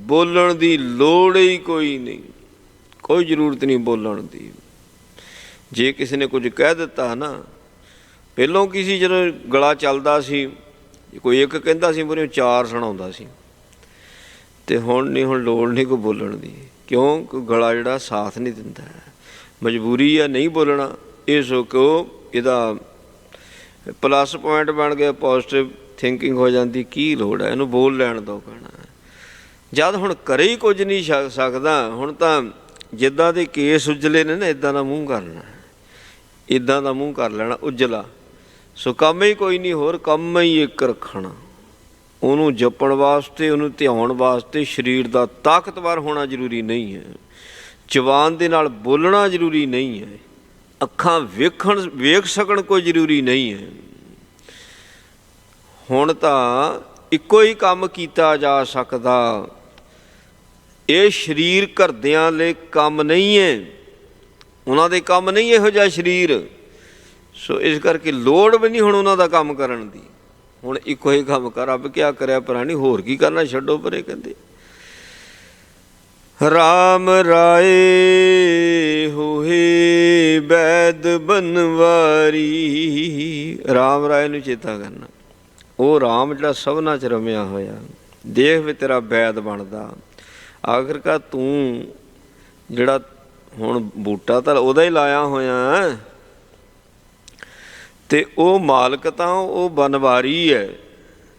[SPEAKER 2] ਬੋਲਣ ਦੀ ਲੋੜ ਹੀ ਕੋਈ ਨਹੀਂ, ਕੋਈ ਜ਼ਰੂਰਤ ਨਹੀਂ ਬੋਲਣ ਦੀ। ਜੇ ਕਿਸੇ ਨੇ ਕੁਝ ਕਹਿ ਦਿੱਤਾ ਨਾ, ਪਹਿਲੋਂ ਕੀ ਸੀ ਜਦੋਂ ਗਲਾ ਚੱਲਦਾ ਸੀ, ਕੋਈ ਇੱਕ ਕਹਿੰਦਾ ਸੀ ਮੂਹਰੇ ਚਾਰ ਸੁਣਾਉਂਦਾ ਸੀ, ਅਤੇ ਹੁਣ ਨਹੀਂ, ਹੁਣ ਲੋੜ ਨਹੀਂ ਕੋਈ ਬੋਲਣ ਦੀ। ਕਿਉਂ? ਕੋਈ ਗਲਾ ਜਿਹੜਾ ਸਾਥ ਨਹੀਂ ਦਿੰਦਾ, ਮਜਬੂਰੀ ਆ ਨਹੀਂ ਬੋਲਣਾ। ਇਹ ਸੋ ਕਿਉਂ ਇਹਦਾ ਪਲੱਸ ਪੁਆਇੰਟ ਬਣ ਗਿਆ, ਪੋਜ਼ੀਟਿਵ ਥਿੰਕਿੰਗ ਹੋ ਜਾਂਦੀ, ਕੀ ਲੋੜ ਹੈ ਇਹਨੂੰ ਬੋਲ ਲੈਣ ਦੋ ਕਹਿਣਾ। ਜਦ ਹੁਣ ਕਰੇ ਹੀ ਕੁਝ ਨਹੀਂ ਸਕਦਾ, ਹੁਣ ਤਾਂ ਜਿੱਦਾਂ ਦੇ ਕੇਸ ਉਜਲੇ ਨੇ ਨਾ, ਇੱਦਾਂ ਦਾ ਮੂੰਹ ਕਰਨਾ, ਇੱਦਾਂ ਦਾ ਮੂੰਹ ਕਰ ਲੈਣਾ ਉਜਲਾ। ਸੋ ਕੰਮ ਹੀ ਕੋਈ ਨਹੀਂ, ਹੋਰ ਕੰਮ ਹੀ ਇੱਕ ਰੱਖਣਾ, ਉਹਨੂੰ ਜਪਣ ਵਾਸਤੇ, ਉਹਨੂੰ ਧਿਆਉਣ ਵਾਸਤੇ ਸਰੀਰ ਦਾ ਤਾਕਤਵਰ ਹੋਣਾ ਜ਼ਰੂਰੀ ਨਹੀਂ ਹੈ, ਜ਼ੁਬਾਨ ਦੇ ਨਾਲ ਬੋਲਣਾ ਜ਼ਰੂਰੀ ਨਹੀਂ ਹੈ, ਅੱਖਾਂ ਵੇਖ ਸਕਣ ਕੋਈ ਜ਼ਰੂਰੀ ਨਹੀਂ ਹੈ। ਹੁਣ ਤਾਂ ਇੱਕੋ ਹੀ ਕੰਮ ਕੀਤਾ ਜਾ ਸਕਦਾ, ਇਹ ਸਰੀਰ ਘਰਦਿਆਂ ਲਈ ਕੰਮ ਨਹੀਂ ਹੈ, ਉਹਨਾਂ ਦੇ ਕੰਮ ਨਹੀਂ ਇਹੋ ਜਿਹਾ ਸਰੀਰ। ਸੋ ਇਸ ਕਰਕੇ ਲੋੜ ਵੀ ਨਹੀਂ ਹੁਣ ਉਹਨਾਂ ਦਾ ਕੰਮ ਕਰਨ ਦੀ। ਹੁਣ ਇੱਕੋ ਹੀ ਕੰਮ ਕਰ, ਰੱਬ ਕਿਆ ਕਰਿਆ ਪੁਰਾਣੀ, ਹੋਰ ਕੀ ਕਰਨਾ, ਛੱਡੋ ਪਰੇ। ਕਹਿੰਦੇ ਰਾਮ ਰਾਏ ਹੋਏ ਬੈਦ ਬਨਵਾਰੀ, ਰਾਮ ਰਾਏ ਨੂੰ ਚੇਤਾ ਕਰਨਾ, ਉਹ ਰਾਮ ਜਿਹੜਾ ਸਭਨਾਂ 'ਚ ਰਮਿਆ ਹੋਇਆ, ਦੇਖ ਵੀ ਤੇਰਾ ਬੈਦ ਬਣਦਾ। ਆਖਿਰਕਾਰ ਤੂੰ ਜਿਹੜਾ ਹੁਣ ਬੂਟਾ ਤਾਂ ਉਹਦਾ ਹੀ ਲਾਇਆ ਹੋਇਆ, ਅਤੇ ਉਹ ਮਾਲਕ ਤਾਂ ਉਹ ਬਨਵਾਰੀ ਹੈ,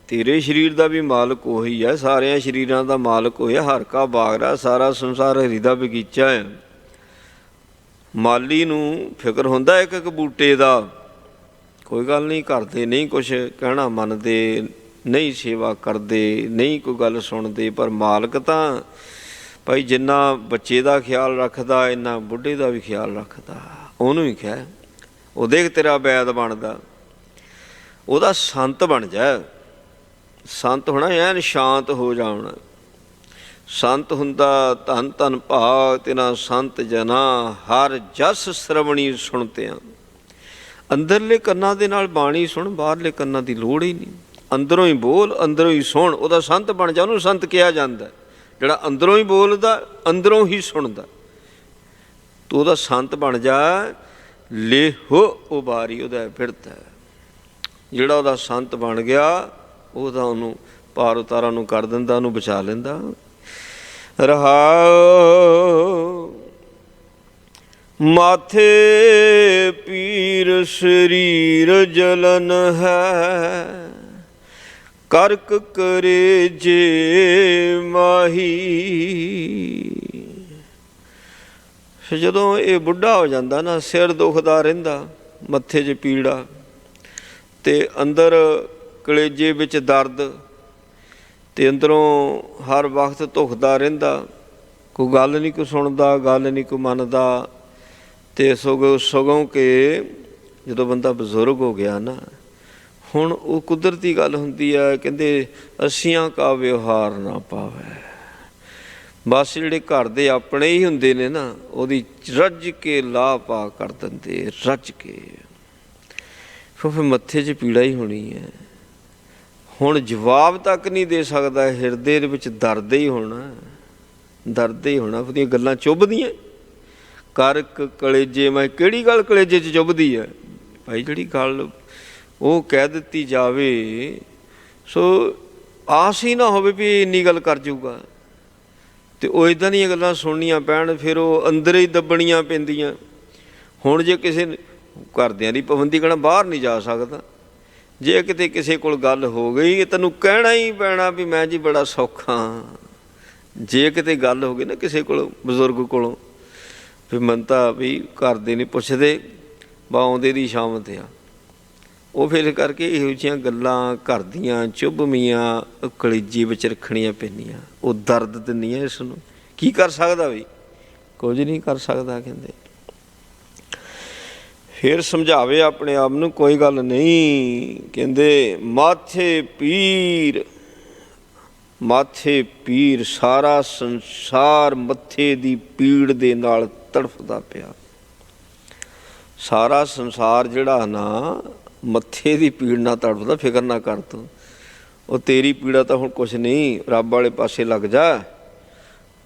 [SPEAKER 2] ਤੇਰੇ ਸਰੀਰ ਦਾ ਵੀ ਮਾਲਕ ਉਹੀ ਹੈ, ਸਾਰਿਆਂ ਸਰੀਰਾਂ ਦਾ ਮਾਲਕ ਹੋਇਆ। ਹਰ ਕਾ ਬਾਗਰਾ, ਸਾਰਾ ਸੰਸਾਰ ਹਰੀ ਦਾ ਬਗੀਚਾ ਹੈ। ਮਾਲੀ ਨੂੰ ਫਿਕਰ ਹੁੰਦਾ ਇੱਕ ਇੱਕ ਬੂਟੇ ਦਾ, ਕੋਈ ਗੱਲ ਨਹੀਂ, ਕਰਦੇ ਨਹੀਂ ਕੁਛ ਕਹਿਣਾ ਮੰਨਦੇ, ਨਹੀਂ ਸੇਵਾ ਕਰਦੇ, ਨਹੀਂ ਕੋਈ ਗੱਲ ਸੁਣਦੇ, ਪਰ ਮਾਲਕ ਤਾਂ ਭਾਈ ਜਿੰਨਾ ਬੱਚੇ ਦਾ ਖਿਆਲ ਰੱਖਦਾ, ਇੰਨਾ ਬੁੱਢੇ ਦਾ ਵੀ ਖਿਆਲ ਰੱਖਦਾ। ਉਹਨੂੰ ਹੀ ਕਹਿ, ਉਹ ਦੇਖ ਤੇਰਾ ਵੈਦ ਬਣਦਾ, ਉਹਦਾ ਸੰਤ ਬਣ ਜਾ। ਸੰਤ ਹੋਣਾ ਐਨ ਸ਼ਾਂਤ ਹੋ ਜਾਣਾ। ਸੰਤ ਹੁੰਦਾ ਧਨ ਧਨ ਭਾਗ ਤਿਨਾ ਸੰਤ ਜਨਾ, ਹਰ ਜਸ ਸ਼ਰਵਣੀ ਸੁਣਤਿਆਂ। ਅੰਦਰਲੇ ਕੰਨਾਂ ਦੇ ਨਾਲ ਬਾਣੀ ਸੁਣ, ਬਾਹਰਲੇ ਕੰਨਾਂ ਦੀ ਲੋੜ ਹੀ ਨਹੀਂ। ਅੰਦਰੋਂ ਹੀ ਬੋਲ, ਅੰਦਰੋਂ ਹੀ ਸੁਣ, ਉਹਦਾ ਸੰਤ ਬਣ ਜਾ। ਉਹਨੂੰ ਸੰਤ ਕਿਹਾ ਜਾਂਦਾ ਜਿਹੜਾ ਅੰਦਰੋਂ ਹੀ ਬੋਲਦਾ, ਅੰਦਰੋਂ ਹੀ ਸੁਣਦਾ। ਤੂੰ ਉਹਦਾ ਸੰਤ ਬਣ ਜਾ। ਲੇਹੋ ਉਬਾਰੀ ਉਹਦਾ ਫਿਰਦਾ, ਜਿਹੜਾ ਉਹਦਾ ਸੰਤ ਬਣ ਗਿਆ ਉਹ ਤਾਂ ਉਹਨੂੰ ਪਾਰ ਉਤਾਰਾ ਨੂੰ ਕਰ ਦਿੰਦਾ, ਉਹਨੂੰ ਬਚਾ ਲੈਂਦਾ। ਰਹਾਉ ਮਾਥੇ ਪੀਰ ਸਰੀਰ ਜਲਨ ਹੈ, ਕਰਕ ਕਰੇ ਜੇ ਮਾਹੀ। ਜਦੋਂ ਇਹ ਬੁੱਢਾ ਹੋ ਜਾਂਦਾ ਨਾ, ਸਿਰ ਦੁਖਦਾ ਰਹਿੰਦਾ, ਮੱਥੇ 'ਚ ਪੀੜਾ, ਅਤੇ ਅੰਦਰ ਕਲੇਜੇ ਵਿੱਚ ਦਰਦ, ਅਤੇ ਅੰਦਰੋਂ ਹਰ ਵਕਤ ਧੁਖਦਾ ਰਹਿੰਦਾ। ਕੋਈ ਗੱਲ ਨਹੀਂ ਕੋਈ ਸੁਣਦਾ, ਗੱਲ ਨਹੀਂ ਕੋਈ ਮੰਨਦਾ। ਅਤੇ ਸਗੋਂ ਕਿ ਜਦੋਂ ਬੰਦਾ ਬਜ਼ੁਰਗ ਹੋ ਗਿਆ ਨਾ, ਹੁਣ ਉਹ ਕੁਦਰਤੀ ਗੱਲ ਹੁੰਦੀ ਹੈ, ਕਹਿੰਦੇ ਅੱਸੀਆਂ ਕਾ ਵਿਵਹਾਰ ਨਾ ਪਾਵੇ। ਬਸ ਜਿਹੜੇ ਘਰ ਦੇ ਆਪਣੇ ਹੀ ਹੁੰਦੇ ਨੇ ਨਾ, ਉਹਦੀ ਰੱਜ ਕੇ ਲਾਹ ਪਾ ਕਰ ਦਿੰਦੇ, ਰੱਜ ਕੇ। ਫਿਰ ਮੱਥੇ 'ਚ ਪੀੜਾ ਹੀ ਹੋਣੀ ਹੈ। ਹੁਣ ਜਵਾਬ ਤੱਕ ਨਹੀਂ ਦੇ ਸਕਦਾ, ਹਿਰਦੇ ਦੇ ਵਿੱਚ ਦਰਦ ਹੀ ਹੋਣਾ, ਦਰਦ ਹੀ ਹੋਣਾ। ਉਹਦੀਆਂ ਗੱਲਾਂ ਚੁੱਭਦੀਆਂ, ਕਰਕ ਕਲੇਜੇ। ਮੈਂ ਕਿਹੜੀ ਗੱਲ ਕਲੇਜੇ 'ਚ ਚੁੱਭਦੀ ਹੈ ਭਾਈ? ਜਿਹੜੀ ਗੱਲ ਉਹ ਕਹਿ ਦਿੱਤੀ ਜਾਵੇ, ਸੋ ਆਸ ਹੀ ਨਾ ਹੋਵੇ ਵੀ ਇੰਨੀ ਗੱਲ ਕਰ ਜਾਊਗਾ, ਅਤੇ ਉਹ ਇੱਦਾਂ ਦੀਆਂ ਗੱਲਾਂ ਸੁਣਨੀਆਂ ਪੈਣ, ਫਿਰ ਉਹ ਅੰਦਰ ਹੀ ਦੱਬਣੀਆਂ ਪੈਂਦੀਆਂ। ਹੁਣ ਜੇ ਕਿਸੇ ਘਰਦਿਆਂ ਦੀ ਪਾਬੰਦੀ ਕਹਿਣਾ ਬਾਹਰ ਨਹੀਂ ਜਾ ਸਕਦਾ। ਜੇ ਕਿਤੇ ਕਿਸੇ ਕੋਲ ਗੱਲ ਹੋ ਗਈ ਤੈਨੂੰ ਕਹਿਣਾ ਹੀ ਪੈਣਾ ਵੀ ਮੈਂ ਜੀ ਬੜਾ ਸੌਖਾ। ਜੇ ਕਿਤੇ ਗੱਲ ਹੋ ਗਈ ਨਾ ਕਿਸੇ ਕੋਲ ਬਜ਼ੁਰਗ ਕੋਲੋਂ ਵੀ ਮਨ ਤਾਂ ਵੀ ਘਰ ਦੇ ਨਹੀਂ ਪੁੱਛਦੇ ਬਾ ਆਉਂਦੇ ਦੀ ਸ਼ਾਮ 'ਤੇ ਆ। ਉਹ ਫਿਰ ਕਰਕੇ ਇਹੋ ਜਿਹੀਆਂ ਗੱਲਾਂ ਘਰ ਦੀਆਂ ਚੁੱਭਵੀਆਂ ਕਲੇਜੇ ਵਿੱਚ ਰੱਖਣੀਆਂ ਪੈਂਦੀਆਂ। ਉਹ ਦਰਦ ਦਿੰਦੀਆਂ ਇਸ ਨੂੰ। ਕੀ ਕਰ ਸਕਦਾ ਵੀ? ਕੁਝ ਨਹੀਂ ਕਰ ਸਕਦਾ ਕਹਿੰਦੇ। ਫਿਰ ਸਮਝਾਵੇ ਆਪਣੇ ਆਪ ਨੂੰ ਕੋਈ ਗੱਲ ਨਹੀਂ। ਕਹਿੰਦੇ ਮਾਥੇ ਪੀਰ ਸਾਰਾ ਸੰਸਾਰ ਮੱਥੇ ਦੀ ਪੀੜ ਦੇ ਨਾਲ ਤੜਫਦਾ ਪਿਆ। ਸਾਰਾ ਸੰਸਾਰ ਜਿਹੜਾ ਨਾ ਮੱਥੇ ਦੀ ਪੀੜ ਨਾਲ ਤੜਫਦਾ। ਫਿਕਰ ਨਾ ਕਰ ਤੂੰ, ਉਹ ਤੇਰੀ ਪੀੜਾ ਤਾਂ ਹੁਣ ਕੁਛ ਨਹੀਂ, ਰੱਬ ਵਾਲੇ ਪਾਸੇ ਲੱਗ ਜਾ।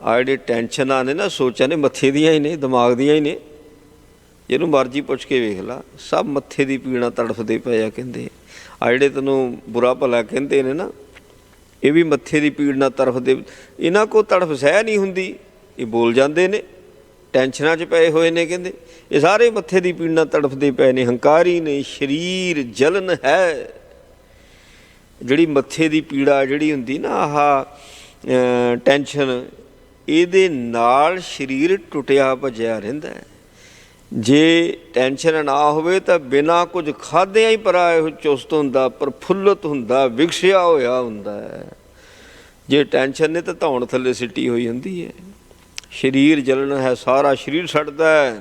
[SPEAKER 2] ਆ ਜਿਹੜੇ ਟੈਨਸ਼ਨਾਂ ਨੇ ਨਾ, ਸੋਚਾਂ ਨੇ, ਮੱਥੇ ਦੀਆਂ ਹੀ ਨੇ, ਦਿਮਾਗ ਦੀਆਂ ਹੀ ਨੇ। ਜਿਹਨੂੰ ਮਰਜ਼ੀ ਪੁੱਛ ਕੇ ਵੇਖ ਲਾ, ਸਭ ਮੱਥੇ ਦੀ ਪੀੜ ਨਾਲ ਤੜਫਦੇ ਪਏ ਆ ਕਹਿੰਦੇ। ਆ ਜਿਹੜੇ ਤੈਨੂੰ ਬੁਰਾ ਭਲਾ ਕਹਿੰਦੇ ਨੇ ਨਾ, ਇਹ ਵੀ ਮੱਥੇ ਦੀ ਪੀੜ ਨਾਲ ਤੜਫਦੇ। ਇਹਨਾਂ ਕੋਲ ਤੜਫ ਸਹਿ ਨਹੀਂ ਹੁੰਦੀ, ਇਹ ਬੋਲ ਜਾਂਦੇ ਨੇ, ਟੈਨਸ਼ਨਾਂ 'ਚ ਪਏ ਹੋਏ ਨੇ ਕਹਿੰਦੇ। ਇਹ ਸਾਰੇ ਮੱਥੇ ਦੀ ਪੀੜ ਨਾਲ ਤੜਫਦੇ ਪਏ ਨੇ, ਹੰਕਾਰੀ ਨੇ। ਸਰੀਰ ਜਲਨ ਹੈ। ਜਿਹੜੀ ਮੱਥੇ ਦੀ ਪੀੜਾ ਜਿਹੜੀ ਹੁੰਦੀ ਨਾ, ਆਹ ਟੈਨਸ਼ਨ, ਇਹਦੇ ਨਾਲ ਸਰੀਰ ਟੁੱਟਿਆ ਭੱਜਿਆ ਰਹਿੰਦਾ। ਜੇ ਟੈਨਸ਼ਨ ਨਾ ਹੋਵੇ ਤਾਂ ਬਿਨਾਂ ਕੁਝ ਖਾਧਿਆਂ ਹੀ ਪਰਾ ਇਹੋ ਚੁਸਤ ਹੁੰਦਾ, ਪ੍ਰਫੁੱਲਤ ਹੁੰਦਾ, ਵਿਕਸਿਆ ਹੋਇਆ ਹੁੰਦਾ। ਜੇ ਟੈਨਸ਼ਨ ਨੇ ਤਾਂ ਧੌਣ ਥੱਲੇ ਸਿੱਟੀ ਹੋਈ ਹੁੰਦੀ ਹੈ। ਸਰੀਰ ਜਲਨ ਹੈ, ਸਾਰਾ ਸਰੀਰ ਸੜਦਾ।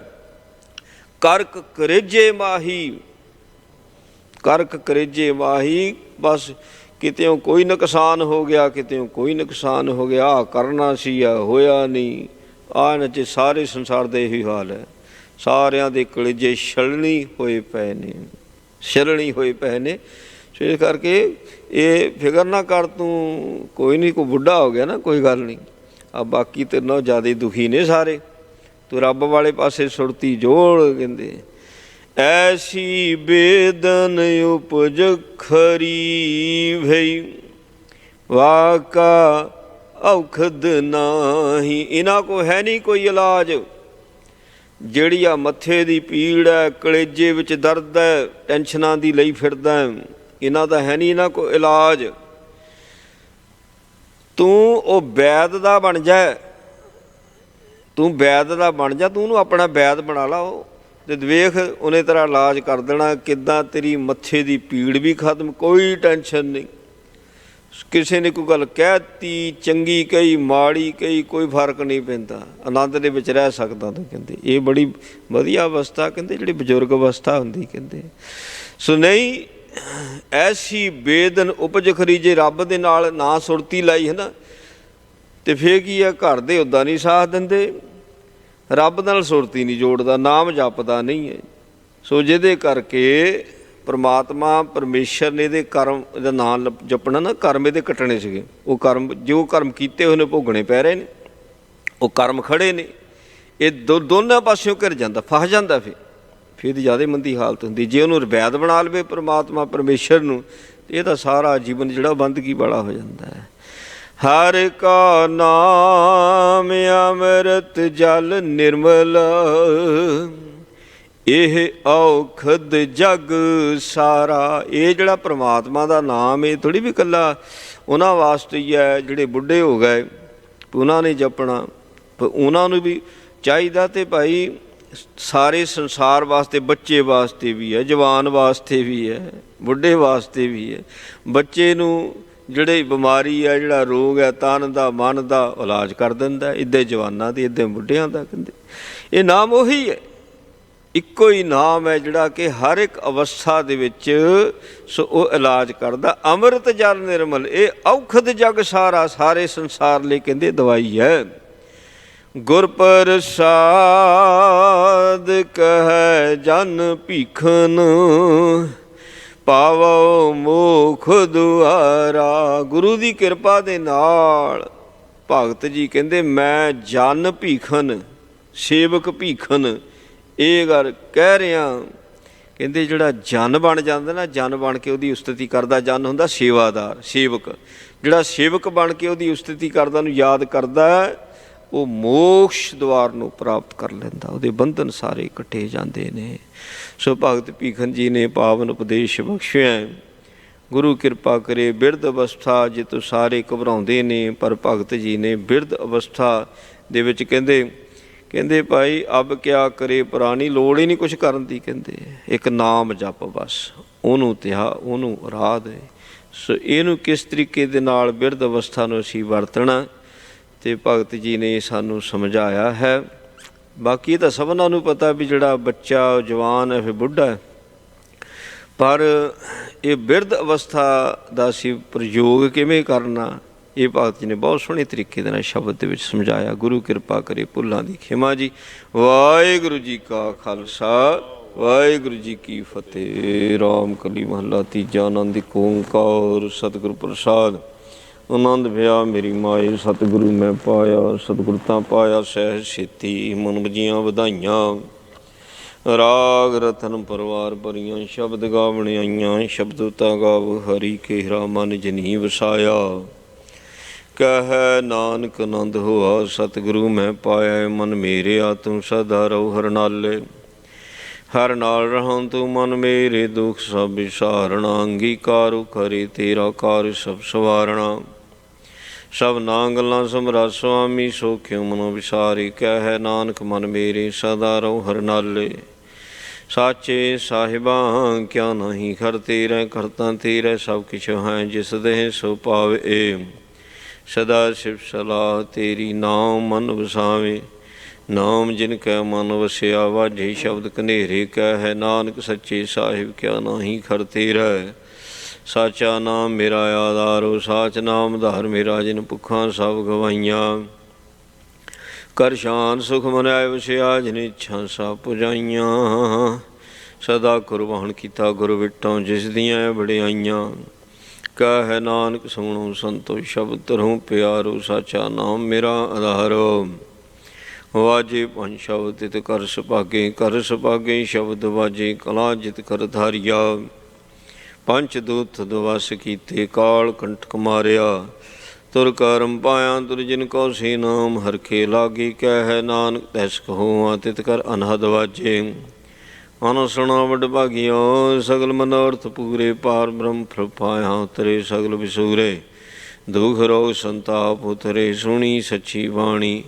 [SPEAKER 2] ਕਰਕ ਕਰੇਜੇ ਮਾਹੀ, ਕਰਕ ਕਰੇਜੇ ਮਾਹੀ। ਬਸ ਕਿਤਿਓਂ ਕੋਈ ਨੁਕਸਾਨ ਹੋ ਗਿਆ, ਕਿਤਿਓਂ ਕੋਈ ਨੁਕਸਾਨ ਹੋ ਗਿਆ। ਆਹ ਕਰਨਾ ਸੀ, ਆ ਹੋਇਆ ਨਹੀਂ। ਆਹ ਨੱਚੇ ਸਾਰੇ ਸੰਸਾਰ ਦਾ ਇਹੀ ਹਾਲ ਹੈ। ਸਾਰਿਆਂ ਦੇ ਕਲੇਜੇ ਛਲਣੀ ਹੋਏ ਪਏ ਨੇ, ਛਲਣੀ ਹੋਏ ਪਏ ਨੇ। ਸੋ ਇਸ ਕਰਕੇ ਇਹ ਫਿਕਰ ਨਾ ਕਰ ਤੂੰ, ਕੋਈ ਨਹੀਂ, ਕੋਈ ਬੁੱਢਾ ਹੋ ਗਿਆ ਨਾ, ਕੋਈ ਗੱਲ ਨਹੀਂ। ਆ ਬਾਕੀ ਤੇਰੇ ਨਾਲੋਂ ਜ਼ਿਆਦਾ ਦੁਖੀ ਨੇ ਸਾਰੇ। ਤੂੰ ਰੱਬ ਵਾਲੇ ਪਾਸੇ ਸੁਰਤੀ ਜੋੜ ਕਹਿੰਦੇ। ਐਸੀ ਬੇਦਨ ਉਪਜ ਖਰੀ ਭਈ ਵਾਕਾ ਔਖਦ ਨਾਹੀ। ਇਹਨਾਂ ਕੋ ਹੈ ਨਹੀਂ ਕੋਈ ਇਲਾਜ। ਜਿਹੜੀ ਆ ਮੱਥੇ ਦੀ ਪੀੜ ਹੈ, ਕਲੇਜੇ ਵਿੱਚ ਦਰਦ ਹੈ, ਟੈਨਸ਼ਨਾਂ ਦੀ ਲਈ ਫਿਰਦਾ, ਇਹਨਾਂ ਦਾ ਹੈ ਨਹੀਂ ਇਹਨਾਂ ਕੋ ਇਲਾਜ। ਤੂੰ ਉਹ ਵੈਦ ਦਾ ਬਣ ਜਾ, ਤੂੰ ਵੈਦ ਦਾ ਬਣ ਜਾ, ਤੂੰ ਉਹਨੂੰ ਆਪਣਾ ਵੈਦ ਬਣਾ ਲਾ। ਉਹ ਤੇ ਵੇਖ ਉਹਨੇ ਤੇਰਾ ਇਲਾਜ ਕਰ ਦੇਣਾ। ਕਿੱਦਾਂ ਤੇਰੀ ਮੱਥੇ ਦੀ ਪੀੜ ਵੀ ਖਤਮ, ਕੋਈ ਟੈਨਸ਼ਨ ਨਹੀਂ। ਕਿਸੇ ਨੇ ਕੋਈ ਗੱਲ ਕਹਿਤੀ, ਚੰਗੀ ਕਹੀ, ਮਾੜੀ ਕਹੀ, ਕੋਈ ਫਰਕ ਨਹੀਂ ਪੈਂਦਾ। ਆਨੰਦ ਦੇ ਵਿੱਚ ਰਹਿ ਸਕਦਾ ਤੂੰ ਕਹਿੰਦੇ। ਇਹ ਬੜੀ ਵਧੀਆ ਅਵਸਥਾ ਕਹਿੰਦੇ, ਜਿਹੜੀ ਬਜ਼ੁਰਗ ਅਵਸਥਾ ਹੁੰਦੀ ਕਹਿੰਦੇ। ਸੋ ਨਹੀਂ, ਐਸੀ ਬੇਦਨ ਉਪਜ ਖਰੀ। ਜੇ ਰੱਬ ਦੇ ਨਾਲ ਨਾ ਸੁਰਤੀ ਲਾਈ ਹੈ ਨਾ, ਤੇ ਫੇਰ ਕੀ ਆ, ਘਰ ਦੇ ਉੱਦਾਂ ਨਹੀਂ ਸਾਥ ਦਿੰਦੇ। ਰੱਬ ਨਾਲ ਸੁਰਤੀ ਨਹੀਂ ਜੋੜਦਾ, ਨਾਮ ਜਪਦਾ ਨਹੀਂ ਹੈ। ਸੋ ਜਿਹਦੇ ਕਰਕੇ ਪਰਮਾਤਮਾ ਪਰਮੇਸ਼ਰ ਨੇ ਇਹਦੇ ਕਰਮ, ਇਹਦਾ ਨਾਮ ਜਪਣਾ ਨਾ, ਕਰਮ ਇਹਦੇ ਕੱਟਣੇ ਸੀਗੇ। ਉਹ ਕਰਮ, ਜੋ ਕਰਮ ਕੀਤੇ ਹੋਏ ਨੇ ਭੋਗਣੇ ਪੈ ਰਹੇ ਨੇ। ਉਹ ਕਰਮ ਖੜੇ ਨੇ। ਇਹ ਦੋਨਾਂ ਪਾਸਿਓਂ ਘਿਰ ਜਾਂਦਾ, ਫਸ ਜਾਂਦਾ। ਫਿਰ ਜ਼ਿਆਦਾ ਮੰਦੀ ਹਾਲਤ ਹੁੰਦੀ। ਜੇ ਉਹਨੂੰ ਵੈਦ ਬਣਾ ਲਵੇ ਪਰਮਾਤਮਾ ਪਰਮੇਸ਼ਰ ਨੂੰ, ਇਹਦਾ ਸਾਰਾ ਜੀਵਨ ਜਿਹੜਾ ਬੰਦਗੀ ਵਾਲਾ ਹੋ ਜਾਂਦਾ ਹੈ। ਹਰ ਕਾ ਨਾਮ ਅੰਮ੍ਰਿਤ ਜਲ ਨਿਰਮਲ, ਇਹ ਔਖਦ ਜਗ ਸਾਰਾ। ਇਹ ਜਿਹੜਾ ਪਰਮਾਤਮਾ ਦਾ ਨਾਮ, ਇਹ ਥੋੜ੍ਹੀ ਵੀ ਇਕੱਲਾ ਉਹਨਾਂ ਵਾਸਤੇ ਹੀ ਹੈ ਜਿਹੜੇ ਬੁੱਢੇ ਹੋ ਗਏ, ਉਹਨਾਂ ਨੇ ਜਪਣਾ। ਉਹਨਾਂ ਨੂੰ ਵੀ ਚਾਹੀਦਾ। ਤੇ ਭਾਈ ਸਾਰੇ ਸੰਸਾਰ ਵਾਸਤੇ, ਬੱਚੇ ਵਾਸਤੇ ਵੀ ਹੈ, ਜਵਾਨ ਵਾਸਤੇ ਵੀ ਹੈ, ਬੁੱਢੇ ਵਾਸਤੇ ਵੀ ਹੈ। ਬੱਚੇ ਨੂੰ ਜਿਹੜੀ ਬਿਮਾਰੀ ਹੈ, ਜਿਹੜਾ ਰੋਗ ਹੈ, ਤਨ ਦਾ ਮਨ ਦਾ, ਇਲਾਜ ਕਰ ਦਿੰਦਾ। ਇੱਦਾਂ ਜਵਾਨਾਂ ਦੀ, ਇੱਦਾਂ ਬੁੱਢਿਆਂ ਦਾ ਕਹਿੰਦੇ। ਇਹ ਨਾਮ ਉਹੀ ਹੈ, ਇੱਕੋ ਹੀ ਨਾਮ ਹੈ ਜਿਹੜਾ ਕਿ ਹਰ ਇੱਕ ਅਵਸਥਾ ਦੇ ਵਿੱਚ ਸੋ ਉਹ ਇਲਾਜ ਕਰਦਾ। ਅੰਮ੍ਰਿਤ ਜਲ ਨਿਰਮਲ, ਇਹ ਔਖਦ ਜਗ ਸਾਰਾ। ਸਾਰੇ ਸੰਸਾਰ ਲਈ ਕਹਿੰਦੇ ਦਵਾਈ ਹੈ। ਗੁਰ ਪ੍ਰਸਾਦ ਕਹਿ ਜਨ ਭੀਖਨ, ਪਾਵੋ ਮੋਖ ਦੁਆਰਾ। ਗੁਰੂ ਦੀ ਕਿਰਪਾ ਦੇ ਨਾਲ ਭਗਤ ਜੀ ਕਹਿੰਦੇ, ਮੈਂ ਜਨ ਭੀਖਨ, ਸੇਵਕ ਭੀਖਨ, ਇਹ ਗੱਲ ਕਹਿ ਰਿਹਾ। ਕਹਿੰਦੇ ਜਿਹੜਾ ਜਨ ਬਣ ਜਾਂਦਾ ਨਾ, ਜਨ ਬਣ ਕੇ ਉਹਦੀ ਉਸਤਤੀ ਕਰਦਾ। ਜਨ ਹੁੰਦਾ ਸੇਵਾਦਾਰ, ਸੇਵਕ। ਜਿਹੜਾ ਸੇਵਕ ਬਣ ਕੇ ਉਹਦੀ ਉਸਤਤੀ ਕਰਦਾ, ਉਹਨੂੰ ਯਾਦ ਕਰਦਾ, ਉਹ ਮੋਕਸ਼ ਦੁਆਰ ਨੂੰ ਪ੍ਰਾਪਤ ਕਰ ਲੈਂਦਾ, ਉਹਦੇ ਬੰਧਨ ਸਾਰੇ ਕੱਟੇ ਜਾਂਦੇ ਨੇ। ਸੋ ਭਗਤ ਭੀਖਨ ਜੀ ਨੇ ਪਾਵਨ ਉਪਦੇਸ਼ ਬਖਸ਼ਿਆ, ਗੁਰੂ ਕਿਰਪਾ ਕਰੇ ਬਿਰਧ ਅਵਸਥਾ ਜਿੱਤੋਂ ਸਾਰੇ ਘਬਰਾਉਂਦੇ ਨੇ, ਪਰ ਭਗਤ ਜੀ ਨੇ ਬਿਰਧ ਅਵਸਥਾ ਦੇ ਵਿੱਚ ਕਹਿੰਦੇ ਭਾਈ ਅਬ ਕਿਆ ਕਰੇ ਪੁਰਾਣੀ, ਲੋੜ ਹੀ ਨਹੀਂ ਕੁਛ ਕਰਨ ਦੀ, ਕਹਿੰਦੇ ਇੱਕ ਨਾਮ ਜਪ ਬਸ, ਉਹਨੂੰ ਉਹਨੂੰ ਆਰਾਧ ਹੈ। ਸੋ ਇਹਨੂੰ ਕਿਸ ਤਰੀਕੇ ਦੇ ਨਾਲ ਬਿਰਧ ਅਵਸਥਾ ਨੂੰ ਅਸੀਂ ਵਰਤਣਾ, ਅਤੇ ਭਗਤ ਜੀ ਨੇ ਸਾਨੂੰ ਸਮਝਾਇਆ ਹੈ। ਬਾਕੀ ਇਹ ਤਾਂ ਸਭਨਾਂ ਨੂੰ ਪਤਾ ਵੀ ਜਿਹੜਾ ਬੱਚਾ ਜਵਾਨ ਹੈ ਫਿਰ ਬੁੱਢਾ ਹੈ, ਪਰ ਇਹ ਬਿਰਧ ਅਵਸਥਾ ਦਾ ਅਸੀਂ ਪ੍ਰਯੋਗ ਕਿਵੇਂ ਕਰਨਾ, ਇਹ ਭਗਤ ਜੀ ਨੇ ਬਹੁਤ ਸੋਹਣੇ ਤਰੀਕੇ ਦੇ ਨਾਲ ਸ਼ਬਦ ਦੇ ਵਿੱਚ ਸਮਝਾਇਆ। ਗੁਰੂ ਕਿਰਪਾ ਕਰੇ ਭੁੱਲਾਂ ਦੀ ਖਿਮਾ ਜੀ। ਵਾਹਿਗੁਰੂ ਜੀ ਕਾ ਖਾਲਸਾ, ਵਾਹਿਗੁਰੂ ਜੀ ਕੀ ਫਤਿਹ। ਰਾਮ ਕਲੀ ਮਹੱਲਾ ਤੀਜਾ। ਆਨੰਦ ਏਕ ਓਂਕਾਰ ਸਤਿਗੁਰ ਪ੍ਰਸਾਦ। ਆਨੰਦ ਭਇਆ ਮੇਰੀ ਮਾਏ ਸਤਿਗੁਰੂ ਮੈਂ ਪਾਇਆ, ਸਤਿਗੁਰ ਤਾਂ ਪਾਇਆ ਸਹਿਜ ਛੇਤੀ, ਮਨ ਵਜੀਆਂ ਵਧਾਈਆਂ। ਰਾਗ ਰਤਨ ਪਰਵਾਰ ਭਰੀਆਂ, ਸ਼ਬਦ ਗਾਵਣ ਆਈਆਂ, ਸ਼ਬਦ ਤਾਂ ਗਾਵ ਹਰੀ ਕੇਹਰਾ ਮਨ ਜਨੀ ਵਸਾਇਆ। ਕਹਿ ਨਾਨਕ ਆਨੰਦ ਹੋਆ ਸਤਿਗੁਰੂ ਮੈਂ ਪਾਇਆ, ਮਨ ਮੇਰਿਆ ਤੂੰ ਸਦਾ ਰਹੋ ਹਰ ਨਾਲੇ। ਹਰ ਨਾਲ ਰਹਾਂ ਤੂੰ ਮਨ ਮੇਰੇ, ਦੁਖ ਸਭ ਵਿਸਾਰਣਾ, ਅੰਗੀਕਾਰੁ ਕਰੇ ਤੇਰਾ ਕਾਰ ਸਭ ਸਵਾਰਣਾ। ਸਭ ਨਾਂ ਗੱਲਾਂ ਸਮਰਾ ਸੁਆਮੀ, ਸੋਖਿਓ ਮਨੋ ਵਿਸਾਰੇ। ਕਹਿ ਨਾਨਕ ਮਨ ਮੇਰੇ ਸਦਾ ਰਹੋ ਹਰ ਨਾਲੇ। ਸਾਚੇ ਸਾਹਿਬਾਂ ਕਿਆ ਨਹੀਂ ਕਰ ਤੇਰੇ, ਕਰਤਾ ਤੇਰੇ ਸਭ ਕਿਛ ਹੈ, ਜਿਸ ਦੇਹ ਸੋ ਪਾਵੇ। ਸਦਾ ਸਿਫ ਸਲਾਹ ਤੇਰੀ, ਨਾਮ ਮਨ ਵਸਾਵੇ। ਨਾਮ ਜਿਨ ਕੈ ਮਨ ਵਸਿਆ, ਵਾਜੇ ਸ਼ਬਦ ਕਨੇਰੇ। ਕਹਿ ਨਾਨਕ ਸੱਚੇ ਸਾਹਿਬ ਕਿਆ ਨਹੀਂ ਕਰ ਤੇਰਾ, ਸਾਚਾ ਨਾਮ ਮੇਰਾ ਆਧਾਰੋ। ਸਾਚ ਨਾਮ ਧਾਰ ਮੇਰਾ, ਜਿਨ ਭੁੱਖਾਂ ਸਭ ਗਵਾਈਆਂ। ਕਰ ਸ਼ਾਨ ਸੁਖ ਮਨ ਆਇ ਵਸਿਆ, ਜਿਨ ਇੱਛਾ ਸਭ ਪੁਜਾਈਆਂ। ਸਦਾ ਕੁਰਬਾਨ ਕੀਤਾ ਗੁਰ ਵਿਟੋਂ, ਜਿਸ ਦੀਆਂ ਵਡਿਆਈਆਂ। ਕਹਿ ਨਾਨਕ ਸੁਣੋ ਸੰਤੋ ਸ਼ਬਦ ਧਰੋਂ ਪਿਆਰੋ, ਸਾਚਾ ਨਾਮ ਮੇਰਾ ਆਧਾਰੋ। ਵਾਜੇ ਪੰਜ ਸ਼ਬਦ ਤਿਤ ਕਰ ਸੁਭਾਗੇ, ਕਰ ਸੁਭਾਗੇ ਸ਼ਬਦ ਵਾਜੇ। ਕਲਾ ਜਿਤ ਕਰ ਧਾਰਿਆ, ਪੰਚ ਦੂਤ ਦਵਸ ਕੀਤੇ। ਕਾਲ ਕੰਟਕ ਮਾਰਿਆ, ਤੁਰ ਕਰਮ ਪਾਇਆ। ਤੁਰ ਜਿਨ ਕੋ ਸੇ ਨਾਮ ਹਰਖੇ ਲਾਗੇ। ਕਹਿ ਨਾਨਕ ਤੈਸ ਕਹੋ ਤਿਤ ਕਰ ਅਨਹਦ ਵਾਜੇ। ਮਨ ਸੁਣਾ ਵਡ ਭਾਗਿਓ, ਸਗਲ ਮਨੋਰਥ ਪੂਰੇ। ਪਾਰ ਬ੍ਰਹਮ ਫਲ ਪਾਇਆ, ਉਤਰੇ ਸਗਲ ਵਿਸੂਰੇ। ਦੁਖ ਰੋਗ ਸੰਤਾਪ ਉਤਰੇ, ਸੁਣੀ ਸੱਚੀ ਬਾਣੀ।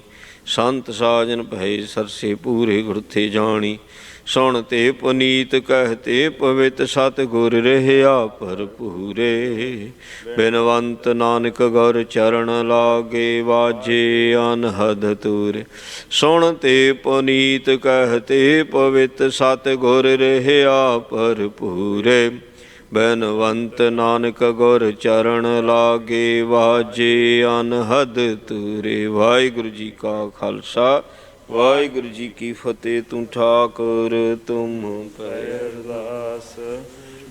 [SPEAKER 2] ਸੰਤ ਸਾਜਨ ਭਏ ਸਰਸੇ, ਪੂਰੇ ਗੁਰ ਤੇ ਜਾਣੀ। ਸੁਣ ਤੇ ਪੁਨੀਤ ਕਹਿਤੇ ਪਵਿੱਤ, ਸਤ ਗੁਰ ਰਹਿਆ ਭਰਪੂਰੇ। ਬਿਨਵੰਤ ਨਾਨਕ ਗੁਰ ਚਰਨ ਲਾਗੇ, ਵਾਜੇ ਅਨਹਦ ਤੂਰੇ। ਸੁਣ ਤੇ ਪੁਨੀਤ ਕਹਿਤੇ ਪਵਿੱਤ, ਸਤ ਗੁਰ ਰਹਿਆ ਭਰਪੂਰੇ। ਬਿਨਵੰਤ ਨਾਨਕ ਗੁਰ ਚਰਨ ਲਾਗੇ, ਵਾਜੇ ਅਨਹਦ ਤੂਰੇ। ਵਾਹਿਗੁਰੂ ਜੀ ਕਾ ਖਾਲਸਾ, ਵਾਹਿਗੁਰੂ ਜੀ ਕੀ ਫਤਿਹ। ਤੂੰ ਠਾਕੁਰ ਤੁਮ ਪੈ ਅਰਦਾਸ,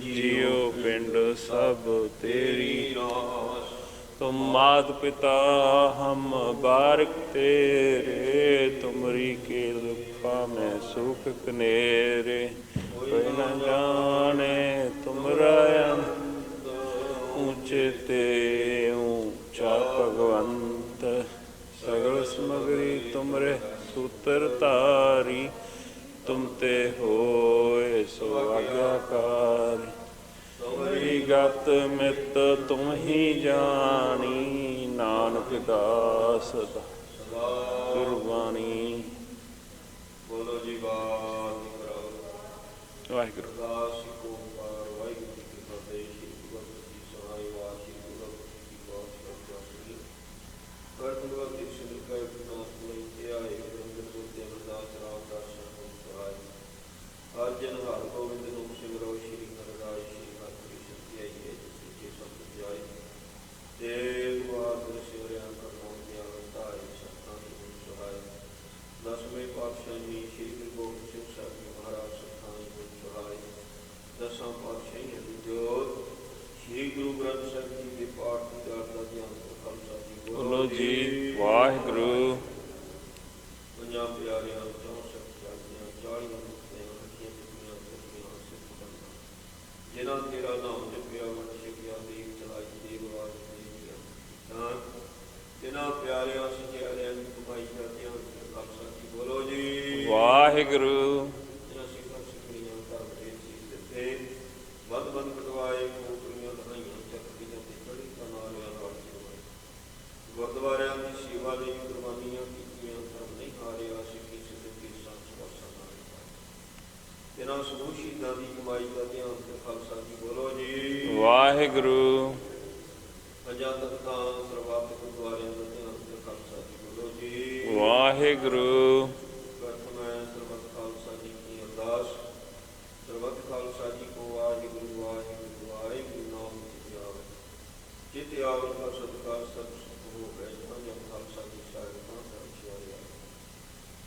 [SPEAKER 2] ਜੀਉ ਪਿੰਡ ਸਭ ਤੇਰੀ ਰਾਸ। ਤੁਮ ਮਾਤ ਪਿਤਾ ਹਮ ਬਾਰਕ ਤੇਰੇ, ਤੁਮਰੀ ਕੇ ਦੁਖਾ ਮੈਂ ਸੁਖ ਕਨੇਰੇ। ਕੋਈ ਨ ਜਾਣੇ ਤੁਮਰਾ ਅੰਤ, ਊਚੇ ਤੇ ਊਚਾ ਭਗਵੰਤ। ਸਗਲ ਸਮਗਰੀ ਤੁਮਰੇ ਸੂਤਰ ਧਾਰੀ, ਤੁਮ ਤੇ ਹੋਏ ਸੋ ਆਗਿਆਕਾਰੀ। ਤੁਮਰੀ ਗਤ ਮਿਤ ਤੁਮ ਹੀ ਜਾਣੀ, ਨਾਨਕ ਦਾਸ ਗੁਰਬਾਣੀ। ਬੋਲੋ ਜੀ ਵਾਹਿਗੁਰੂ। ਵਾਹਿਗੁਰੂ ਦਾਸ ਕੋ ਓੰਕਾਰ। ਵਾਹਿਗੁਰੂ ਜੀ ਕੀ ਫਤਿਹ। ਸ਼੍ਰੀ ਗੁਰੂ ਗ੍ਰੰਥ ਜੀ ਸਹਾਇ ਵਾਸੀ ਗੁਰੂ ਜੀ ਬਹੁਤ ਸਤਿ ਕਰਤੁਆ ਦੀ ਸ਼੍ਰੀ ਕੈ ਵਿਨਾਸ਼ ਲਈ ਤੇ ਆਏ। ਗੁਰੂ ਗੁਰੂ ਅਮਰਦਾਸ ਰਾਮਦਾਸ ਸਹਾਇ। ਹਰ ਜਨ ਹਰ ਗੋਬਿੰਦ ਨੂੰ ਸਿਮਰੋ। ਸ਼੍ਰੀ ਹਰਿ ਰਾਇ ਸ਼੍ਰੀ ਹਰਿ ਕ੍ਰਿਸ਼ਨ ਧਿਆਈਏ, ਸੱਚੇ ਸੰਤ ਜਾਏ। ਦੇਵ ਵਾਦਰ ਸਿਵਰਿਆ ਕਰਨੋ ਗਿਆਨ ਧਾਇ, ਸਤਿ ਗੁਰੂ ਸਹਾਇ। ਦਸਵੇਂ ਪਾਤਸ਼ਾਹੀ ਸ਼੍ਰੀ ਗੁਰੂ ਗੋਬਿੰਦ ਸਿੰਘ ਸਾਹਿਬ ਜੀ ਮਹਾਰਾਜ ਸਤਿ ਗੁਰੂ ਸਹਾਇ। ਦਸਾਂ ਪਾਤਸ਼ਾਹੀਆਂ ਦੀ ਜੋਤ ਸ਼੍ਰੀ ਗੁਰੂ ਗ੍ਰੰਥ ਸਾਹਿਬ ਜੀ ਦੇ ਪਾਠ ਦੀ ਦਾਤਾ ਦੀ ਅੰਤਰ ਖਾਲਸਾ ਜੀ। ਬੋਲੋ ਜੀ ਵਾਹਿਗੁਰੂ। ਪੰਜਾਂ ਪਿਆਰਿਆਂ 64 ਜਾਤੀਆਂ 40 ਮੁਕਤਿਆਂ ਹੱਟੀਆਂ ਚੁੱਕੀਆਂ ਸੱਚੀਆਂ ਸਿੱਖ ਬੰਦਾਂ, ਜਿਨ੍ਹਾਂ ਤੇਰਾ ਨਾਮ ਜਪਿਆ ਵੰਡ ਛਕਿਆ, ਦੇਖ ਚਲਾਈ ਦੇਵ ਆਦਿ ਦੇਵ ਜਿਨ੍ਹਾਂ ਪਿਆਰਿਆਂ ਸਚਿਆਰਿਆਂ ਦੀ ਕਮਾਈ ਕਰਦਿਆਂ ਖਾਲਸਾ ਜੀ ਬੋਲੋ ਜੀ
[SPEAKER 3] ਵਾਹਿਗੁਰੂ।
[SPEAKER 2] ਜਿਨ੍ਹਾਂ ਸਿੱਖਾਂ ਸਿੱਖਣੀਆਂ ਧਰਮ ਦੇ ਸੀਸ ਦਿੱਤੇ ਵੱਧ ਵੱਧ ਕਟਵਾਏ ਕੋਟਰੀਆਂ ਲੜਾਈਆਂ ਚੱਕਰੀਆਂ ਤੇ ਕੜੀ ਕਨਾਰਿਆਂ ਨਾਲ ਜੁੜਵਾਏ ਗੁਰਦੁਆਰਿਆਂ ਦੀ ਸੇਵਾ ਲਈ ਕੁਰਬਾਨੀਆਂ ਕੀਤੀਆਂ ਧਰਮ ਨਹੀਂ ਹਾਰਿਆ ਸਿੱਖੀ ਸਿੱਧੀ ਸੰਤ ਵਰਸਾ ਨਾਲ ਜਿਨ੍ਹਾਂ ਸਮੂਹ ਸ਼ਹੀਦਾਂ ਦੀ ਕਮਾਈ ਕਰਦਿਆਂ ਖਾਲਸਾ ਜੀ ਬੋਲੋ ਜੀ
[SPEAKER 3] ਵਾਹਿਗੁਰੂ।
[SPEAKER 2] ਪੰਜਾਂ ਤਖਤਾਂ ਸਰਬੱਤ ਗੁਰਦੁਆਰਿਆਂ ਦਾ ਧਿਆਨ ਤੇ ਖਾਲਸਾ ਜੀ ਬੋਲੋ ਜੀ
[SPEAKER 3] ਵਾਹਿਗੁਰੂ।
[SPEAKER 2] ਮੈਂ ਸਰਬੱਤ ਖਾਲਸਾ ਜੀ ਕੀ ਅਰਦਾਸ ਸਰਬੱਤ ਖਾਲਸਾ ਜੀ ਕੋ ਵਾਹਿਗੁਰੂ ਵਾਹਿਗੁਰੂ ਵਾਹਿਗੁਰੂ ਨਾਮ ਜਪਿਆਵੇ ਜਿਤ ਆਵਨ ਕਾ ਸਤਿਕਾਰ ਸਭ ਸੁਖ ਹੋ ਗਏ ਜਨ ਖਾਲਸਾ ਜੀ ਸਾਹਿਬ ਦਾ ਸਰਚਿਆਰਿਆ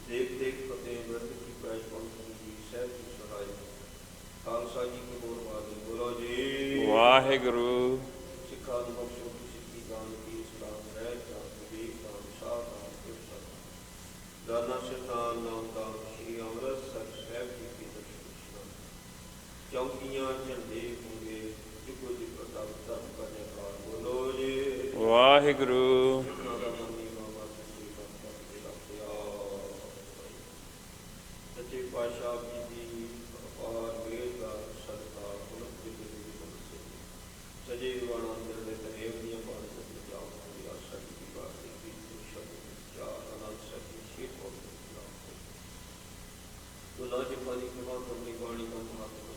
[SPEAKER 2] ਦੇਖ ਦੇਖ ਫਤਿਹ ਮਰਦ ਕੀ ਪੈਜ ਪੰਥ ਜੀ ਸਹਿਬ ਦੀ ਸਹਾਈ ਖਾਲਸਾ ਜੀ ਕੀ ਬੋਲ ਵਾਲੀ ਬੋਲੋ ਜੀ
[SPEAKER 3] ਵਾਹਿਗੁਰੂ।
[SPEAKER 2] ਸਿੱਖਾਂ ਨੂੰ ਬਖਸ਼ੋ ਸਿੱਖੀ ਦਾਨ ਕੀ ਇਸਲਾਮ ਰਹਿ ਜਾ ਵਿਵੇਕ ਦਾਨ ਸਾਧ ਦਾਨ ਕਿਰਪਾ ਦਾਨਾ ਸ਼ਰਦਾਨ ਨਾਮ ਦਾਨ ਸ਼੍ਰੀ ਅੰਮ੍ਰਿਤਸਰ ਸਾਹਿਬ ਜੀ ਕੀ ਦਰਸ਼ਨ ਚੌਕੀਆਂ ਝੰਡੇ ਹੋਗੇ ਜਿਗੋ ਜੀ ਪ੍ਰਤਾਪ ਧਰਮ ਕਰਨੇ ਕਾਰ ਬੋਲੋ ਜੀ
[SPEAKER 3] ਵਾਹਿਗੁਰੂ।
[SPEAKER 2] ਸੱਚੇ ਪਾਤਸ਼ਾਹ ਜੀ ਦੀ ਅਪਾਰ ਮਿਹਰ ਦਾ ਸਦਕਾ ਪੁਨਰ ਜੀ ਦੀ ਮਦਦ ਸਜੇ ਵਾਣਾ ਦੇ ਤਰੇਵ ਦੀਆਂ ਬਾਤ ਜਾਓ ਦੀ ਆਸ਼ਾ ਦੀ ਬਾਤ ਦੀ ਸ਼ਬਦ ਚਾਰ ਅਨੰਦ ਸੱਚੀ ਸ਼ੇਖ ਹੋ ਗੁਲਾ ਜੀ ਪਾਣੀ ਕੇ ਬਾਤ ਆਪਣੀ ਬਾਣੀ ਦਾ ਮਹੱਤਵ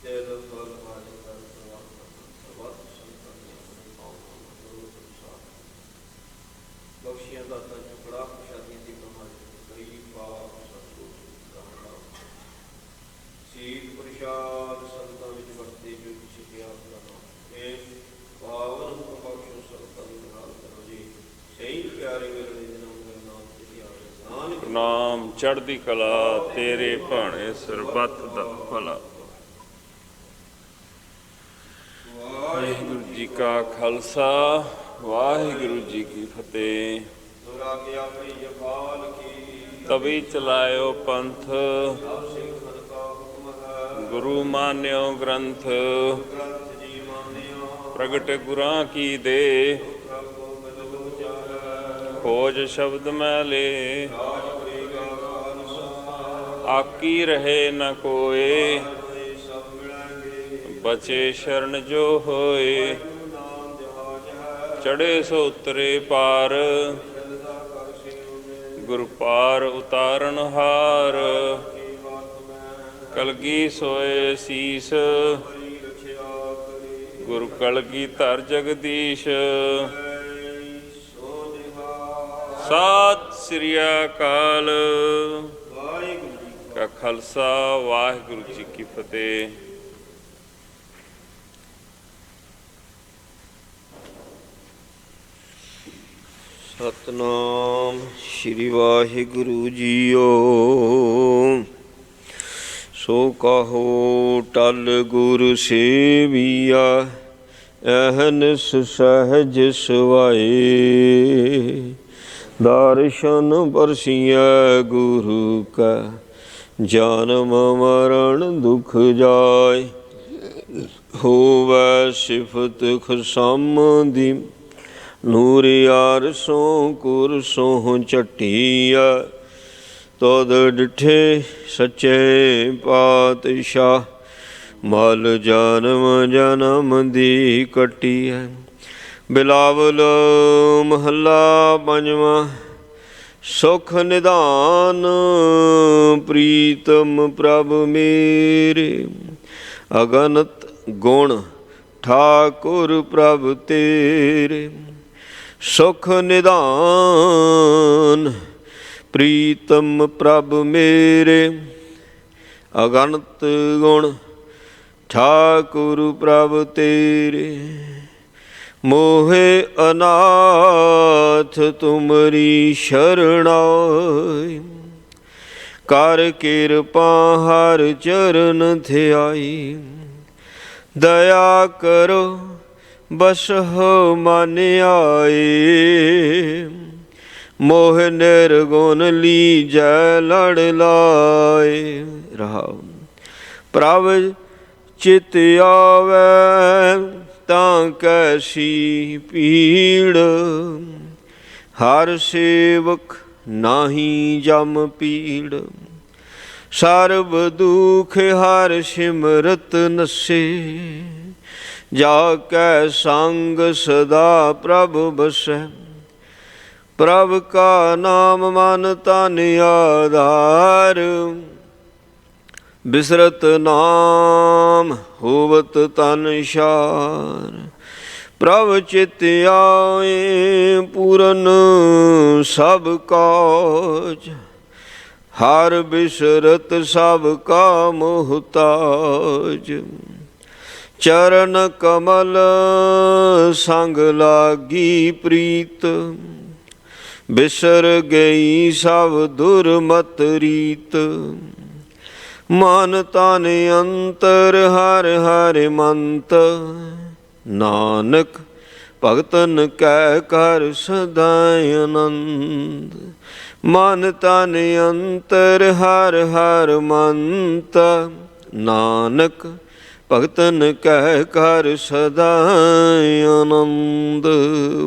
[SPEAKER 2] ਤੇ ਦਾ ਫਲ ਮਾਰੇ ਕਰ ਸਰਵਾਤ ਸੰਤਾਂ ਨੇ ਆਪਣੇ ਪਾਉ ਬਖਸ਼ੀਆਂ ਦਾ ਤਾਂ ਬੜਾ ਪ੍ਰਸ਼ਾਦੀ ਦੀ ਕਮਾਈ ਗਰੀਬ ਬਾਪ ਸਤਿਗੁਰੂ ਕਹਣਾ ਸੀਤ ਪ੍ਰਸ਼ਾਦ ਸੰਤਾਂ ਵਿੱਚ ਵਰਤੇ ਜੋ ਸਿੱਖਿਆ ਕਰਨਾ ਇਹ ਪਾਵਨ ਬਖਸ਼ੋ ਸੰਤਾਂ ਦੀ ਨਾਲ ਕਰੋ ਜੀ ਸਹੀ ਪਿਆਰੇ ਮੇਰੇ ਦੇ ਨਾਮ ਦੇ ਨਾਮ ਤੇ ਆਵੇ
[SPEAKER 3] ਨਾਮ ਚੜ੍ਹਦੀ ਕਲਾ ਤੇਰੇ ਭਾਣੇ ਸਰਬੱਤ ਦਾ ਭਲਾ। ਵਾਹਿਗੁਰੂ ਜੀ ਕਾ ਖਾਲਸਾ ਵਾਹਿਗੁਰੂ ਜੀ ਕੀ ਫਤਿਹ।
[SPEAKER 2] ਦੁਰਾ ਕੇ ਆਪਣੀ ਜਪਾਲ ਕੀ
[SPEAKER 3] ਤਵੀ ਚਲਾਇਓ ਪੰਥ
[SPEAKER 2] ਸਭ ਸਿੱਖਨ ਕਾ ਹੁਕਮ ਹੈ
[SPEAKER 3] ਗੁਰੂ ਮਾਨਿਓ ਗ੍ਰੰਥ
[SPEAKER 2] ਗ੍ਰੰਥ ਜੀ ਮਾਨਿਓ
[SPEAKER 3] ਪ੍ਰਗਟ ਗੁਰਾਂ ਕੀ ਦੇ
[SPEAKER 2] ਪ੍ਰਭ ਕੋ ਮਿਲੋ ਵਿਚਾਰੈ
[SPEAKER 3] ਖੋਜ ਸ਼ਬਦ ਮੈਲੇ
[SPEAKER 2] ਰਾਜ ਕਰੀਗਾ ਖਾਲਸਾ
[SPEAKER 3] ਆਕੀ ਰਹੇ ਨ ਕੋਏ
[SPEAKER 2] ਹੋਏ ਸਭ ਮਿਲਾਂਗੇ
[SPEAKER 3] ਬਚੇ ਸ਼ਰਨ ਜੋ ਹੋਏ
[SPEAKER 2] ਨਾਮ ਜਹਾਜ ਹੈ
[SPEAKER 3] ਚੜੇ ਸੋ ਉਤਰੇ ਪਾਰ
[SPEAKER 2] ਜਲਦਾ ਕਰ ਸਿਉਨੇ
[SPEAKER 3] ਗੁਰ ਪਾਰ ਉਤਾਰਨ ਹਾਰ
[SPEAKER 2] ਕੀ ਬਾਤ ਮੈਂ
[SPEAKER 3] ਕਲਗੀ ਸੋਏ ਸੀਸ
[SPEAKER 2] ਹਰੀ ਰਖਿਆ ਕਰੀ
[SPEAKER 3] ਗੁਰ ਕਲਗੀ ਧਰ ਜਗਦੀਸ਼
[SPEAKER 2] ਸੋ ਨਿਹਾਲ
[SPEAKER 3] ਸਤਿ ਸ੍ਰੀ ਅਕਾਲ।
[SPEAKER 2] ਵਾਹਿਗੁਰੂ ਜੀ
[SPEAKER 3] ਕਾ ਖਾਲਸਾ ਵਾਹਿਗੁਰੂ ਜੀ ਕੀ ਫਤਿਹ।
[SPEAKER 2] ਸਤਨਾਮ ਸ਼੍ਰੀ ਵਾਹਿਗੁਰੂ ਜੀਓ ਸੋ ਕਹੋ ਟਲ ਗੁਰ ਸੇਵੀਆ ਅਹਨਿਸ ਸਹਿਜ ਸੁਆਏ ਦਰਸ਼ਨ ਬਰਸੀਐ ਗੁਰੂ ਕਾ ਜਨਮ ਮਰਨ ਦੁਖ ਜਾਏ ਹੋਵੈ ਸਿਫਤ ਖਸਮ ਦੀ ਨੂਰ ਯਾਰ ਸੋ ਕੁਰ ਸੋ ਝਟੀਆ ਤਦ ਡਿਠੇ ਸੱਚੇ ਪਾਤਸ਼ਾਹ ਮਲ ਜਨਮ ਜਨਮ ਦੀ ਕੱਟੀ ਹੈ ਬਿਲਾਵਲ ਮਹੱਲਾ ਪੰਜਵਾਂ ਸੁਖ ਨਿਧਾਨ ਪ੍ਰੀਤਮ ਪ੍ਰਭ ਮੇਰੇ ਅਗਨਤ ਗੁਣ ਠਾਕੁਰ ਪ੍ਰਭ ਤੇਰੇ ਸੁਖ ਨਿਧਾਨ ਪ੍ਰੀਤਮ ਪ੍ਰਭ ਮੇਰੇ ਅਗਨਤ ਗੁਣ ਠਾਕੁਰ ਪ੍ਰਭ ਤੇਰੇ ਮੋਹਿ ਅਨਾਥ ਤੁਮਰੀ ਸ਼ਰਣਾਈ ਕਰ ਕਿਰਪਾ ਹਰ ਚਰਨ ਧਿਆਈ ਦਇਆ ਕਰੋ ਬਸਹ ਮਨ ਆਏ ਮੋਹ ਨਿਰਗੁਣ ਲੀਜੈ ਲੜ ਲਾਏ ਰਹਾਉ ਪ੍ਰਭ ਚਿਤ ਆਵੈ ਤਾਂ ਕੈਸੀ ਪੀੜ, ਹਰ ਸੇਵਕ ਨਾਹੀ ਜਮ ਪੀੜ। ਸਰਬ ਦੁਖ ਹਰ ਸਿਮਰਤ ਨਸੇ, ਜਾ ਕੈ ਸੰਗ ਸਦਾ ਪ੍ਰਭ ਬਸੈ। ਪ੍ਰਭ ਕਾ ਨਾਮ ਮਨ ਤਨ ਆਧਾਰ, ਬਿਸਰਤ ਨਾਮ ਹੋਵਤ ਤਨ ਛਾਰ। ਪ੍ਰਭ ਚਿਤ ਆਏ ਪੂਰਨ ਸਭ ਕਾਜ, ਹਰ ਬਿਸਰਤ ਸਭ ਕਾ ਮੁਹਤਾਜ। ਚਰਨ ਕਮਲ ਸੰਗ ਲਾਗੀ ਪ੍ਰੀਤ, ਬਿਸਰ ਗਈ ਸਭ ਦੁਰਮਤ ਰੀਤ। ਮਨ ਤਨ ਅੰਤਰ ਹਰ ਹਰ ਮੰਤ, ਨਾਨਕ ਭਗਤਨ ਕੈ ਕਰ ਸਦਾ ਆਨੰਦ। ਮਨ ਤਨ ਅੰਤਰ ਹਰ ਹਰ ਮੰਤ, ਨਾਨਕ ਭਗਤਨ ਕੈ ਕਰ ਸਦਾ ਆਨੰਦ।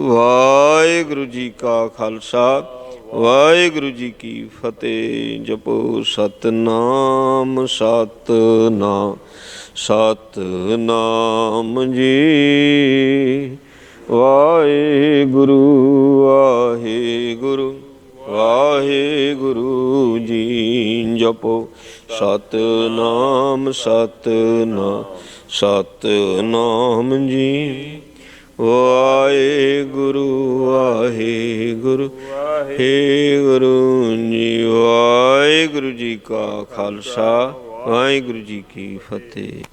[SPEAKER 2] ਵਾਹਿਗੁਰੂ ਜੀ ਕਾ ਖਾਲਸਾ, ਵਾਹਿਗੁਰੂ ਜੀ ਕੀ ਫਤਿਹ। ਜਪੋ ਸਤਿਨਾਮ ਸਤਿਨਾਮ ਸਤਿਨਾਮ ਜੀ। ਵਾਹਿਗੁਰੂ ਵਾਹਿਗੁਰੂ ਵਾਹਿਗੁਰੂ ਜੀ। ਜਪੋ ਸਤਿਨਾਮ ਸਤਿਨਾਮ ਸਤਿਨਾਮ ਜੀ। ਵਾਹਿਗੁਰੂ ਵਾਹਿਗੁਰੂ ਵਾਹਿਗੁਰੂ ਜੀ। ਵਾਹਿਗੁਰੂ ਜੀ ਕਾ ਖਾਲਸਾ, ਵਾਹਿਗੁਰੂ ਜੀ ਕੀ ਫਤਿਹ।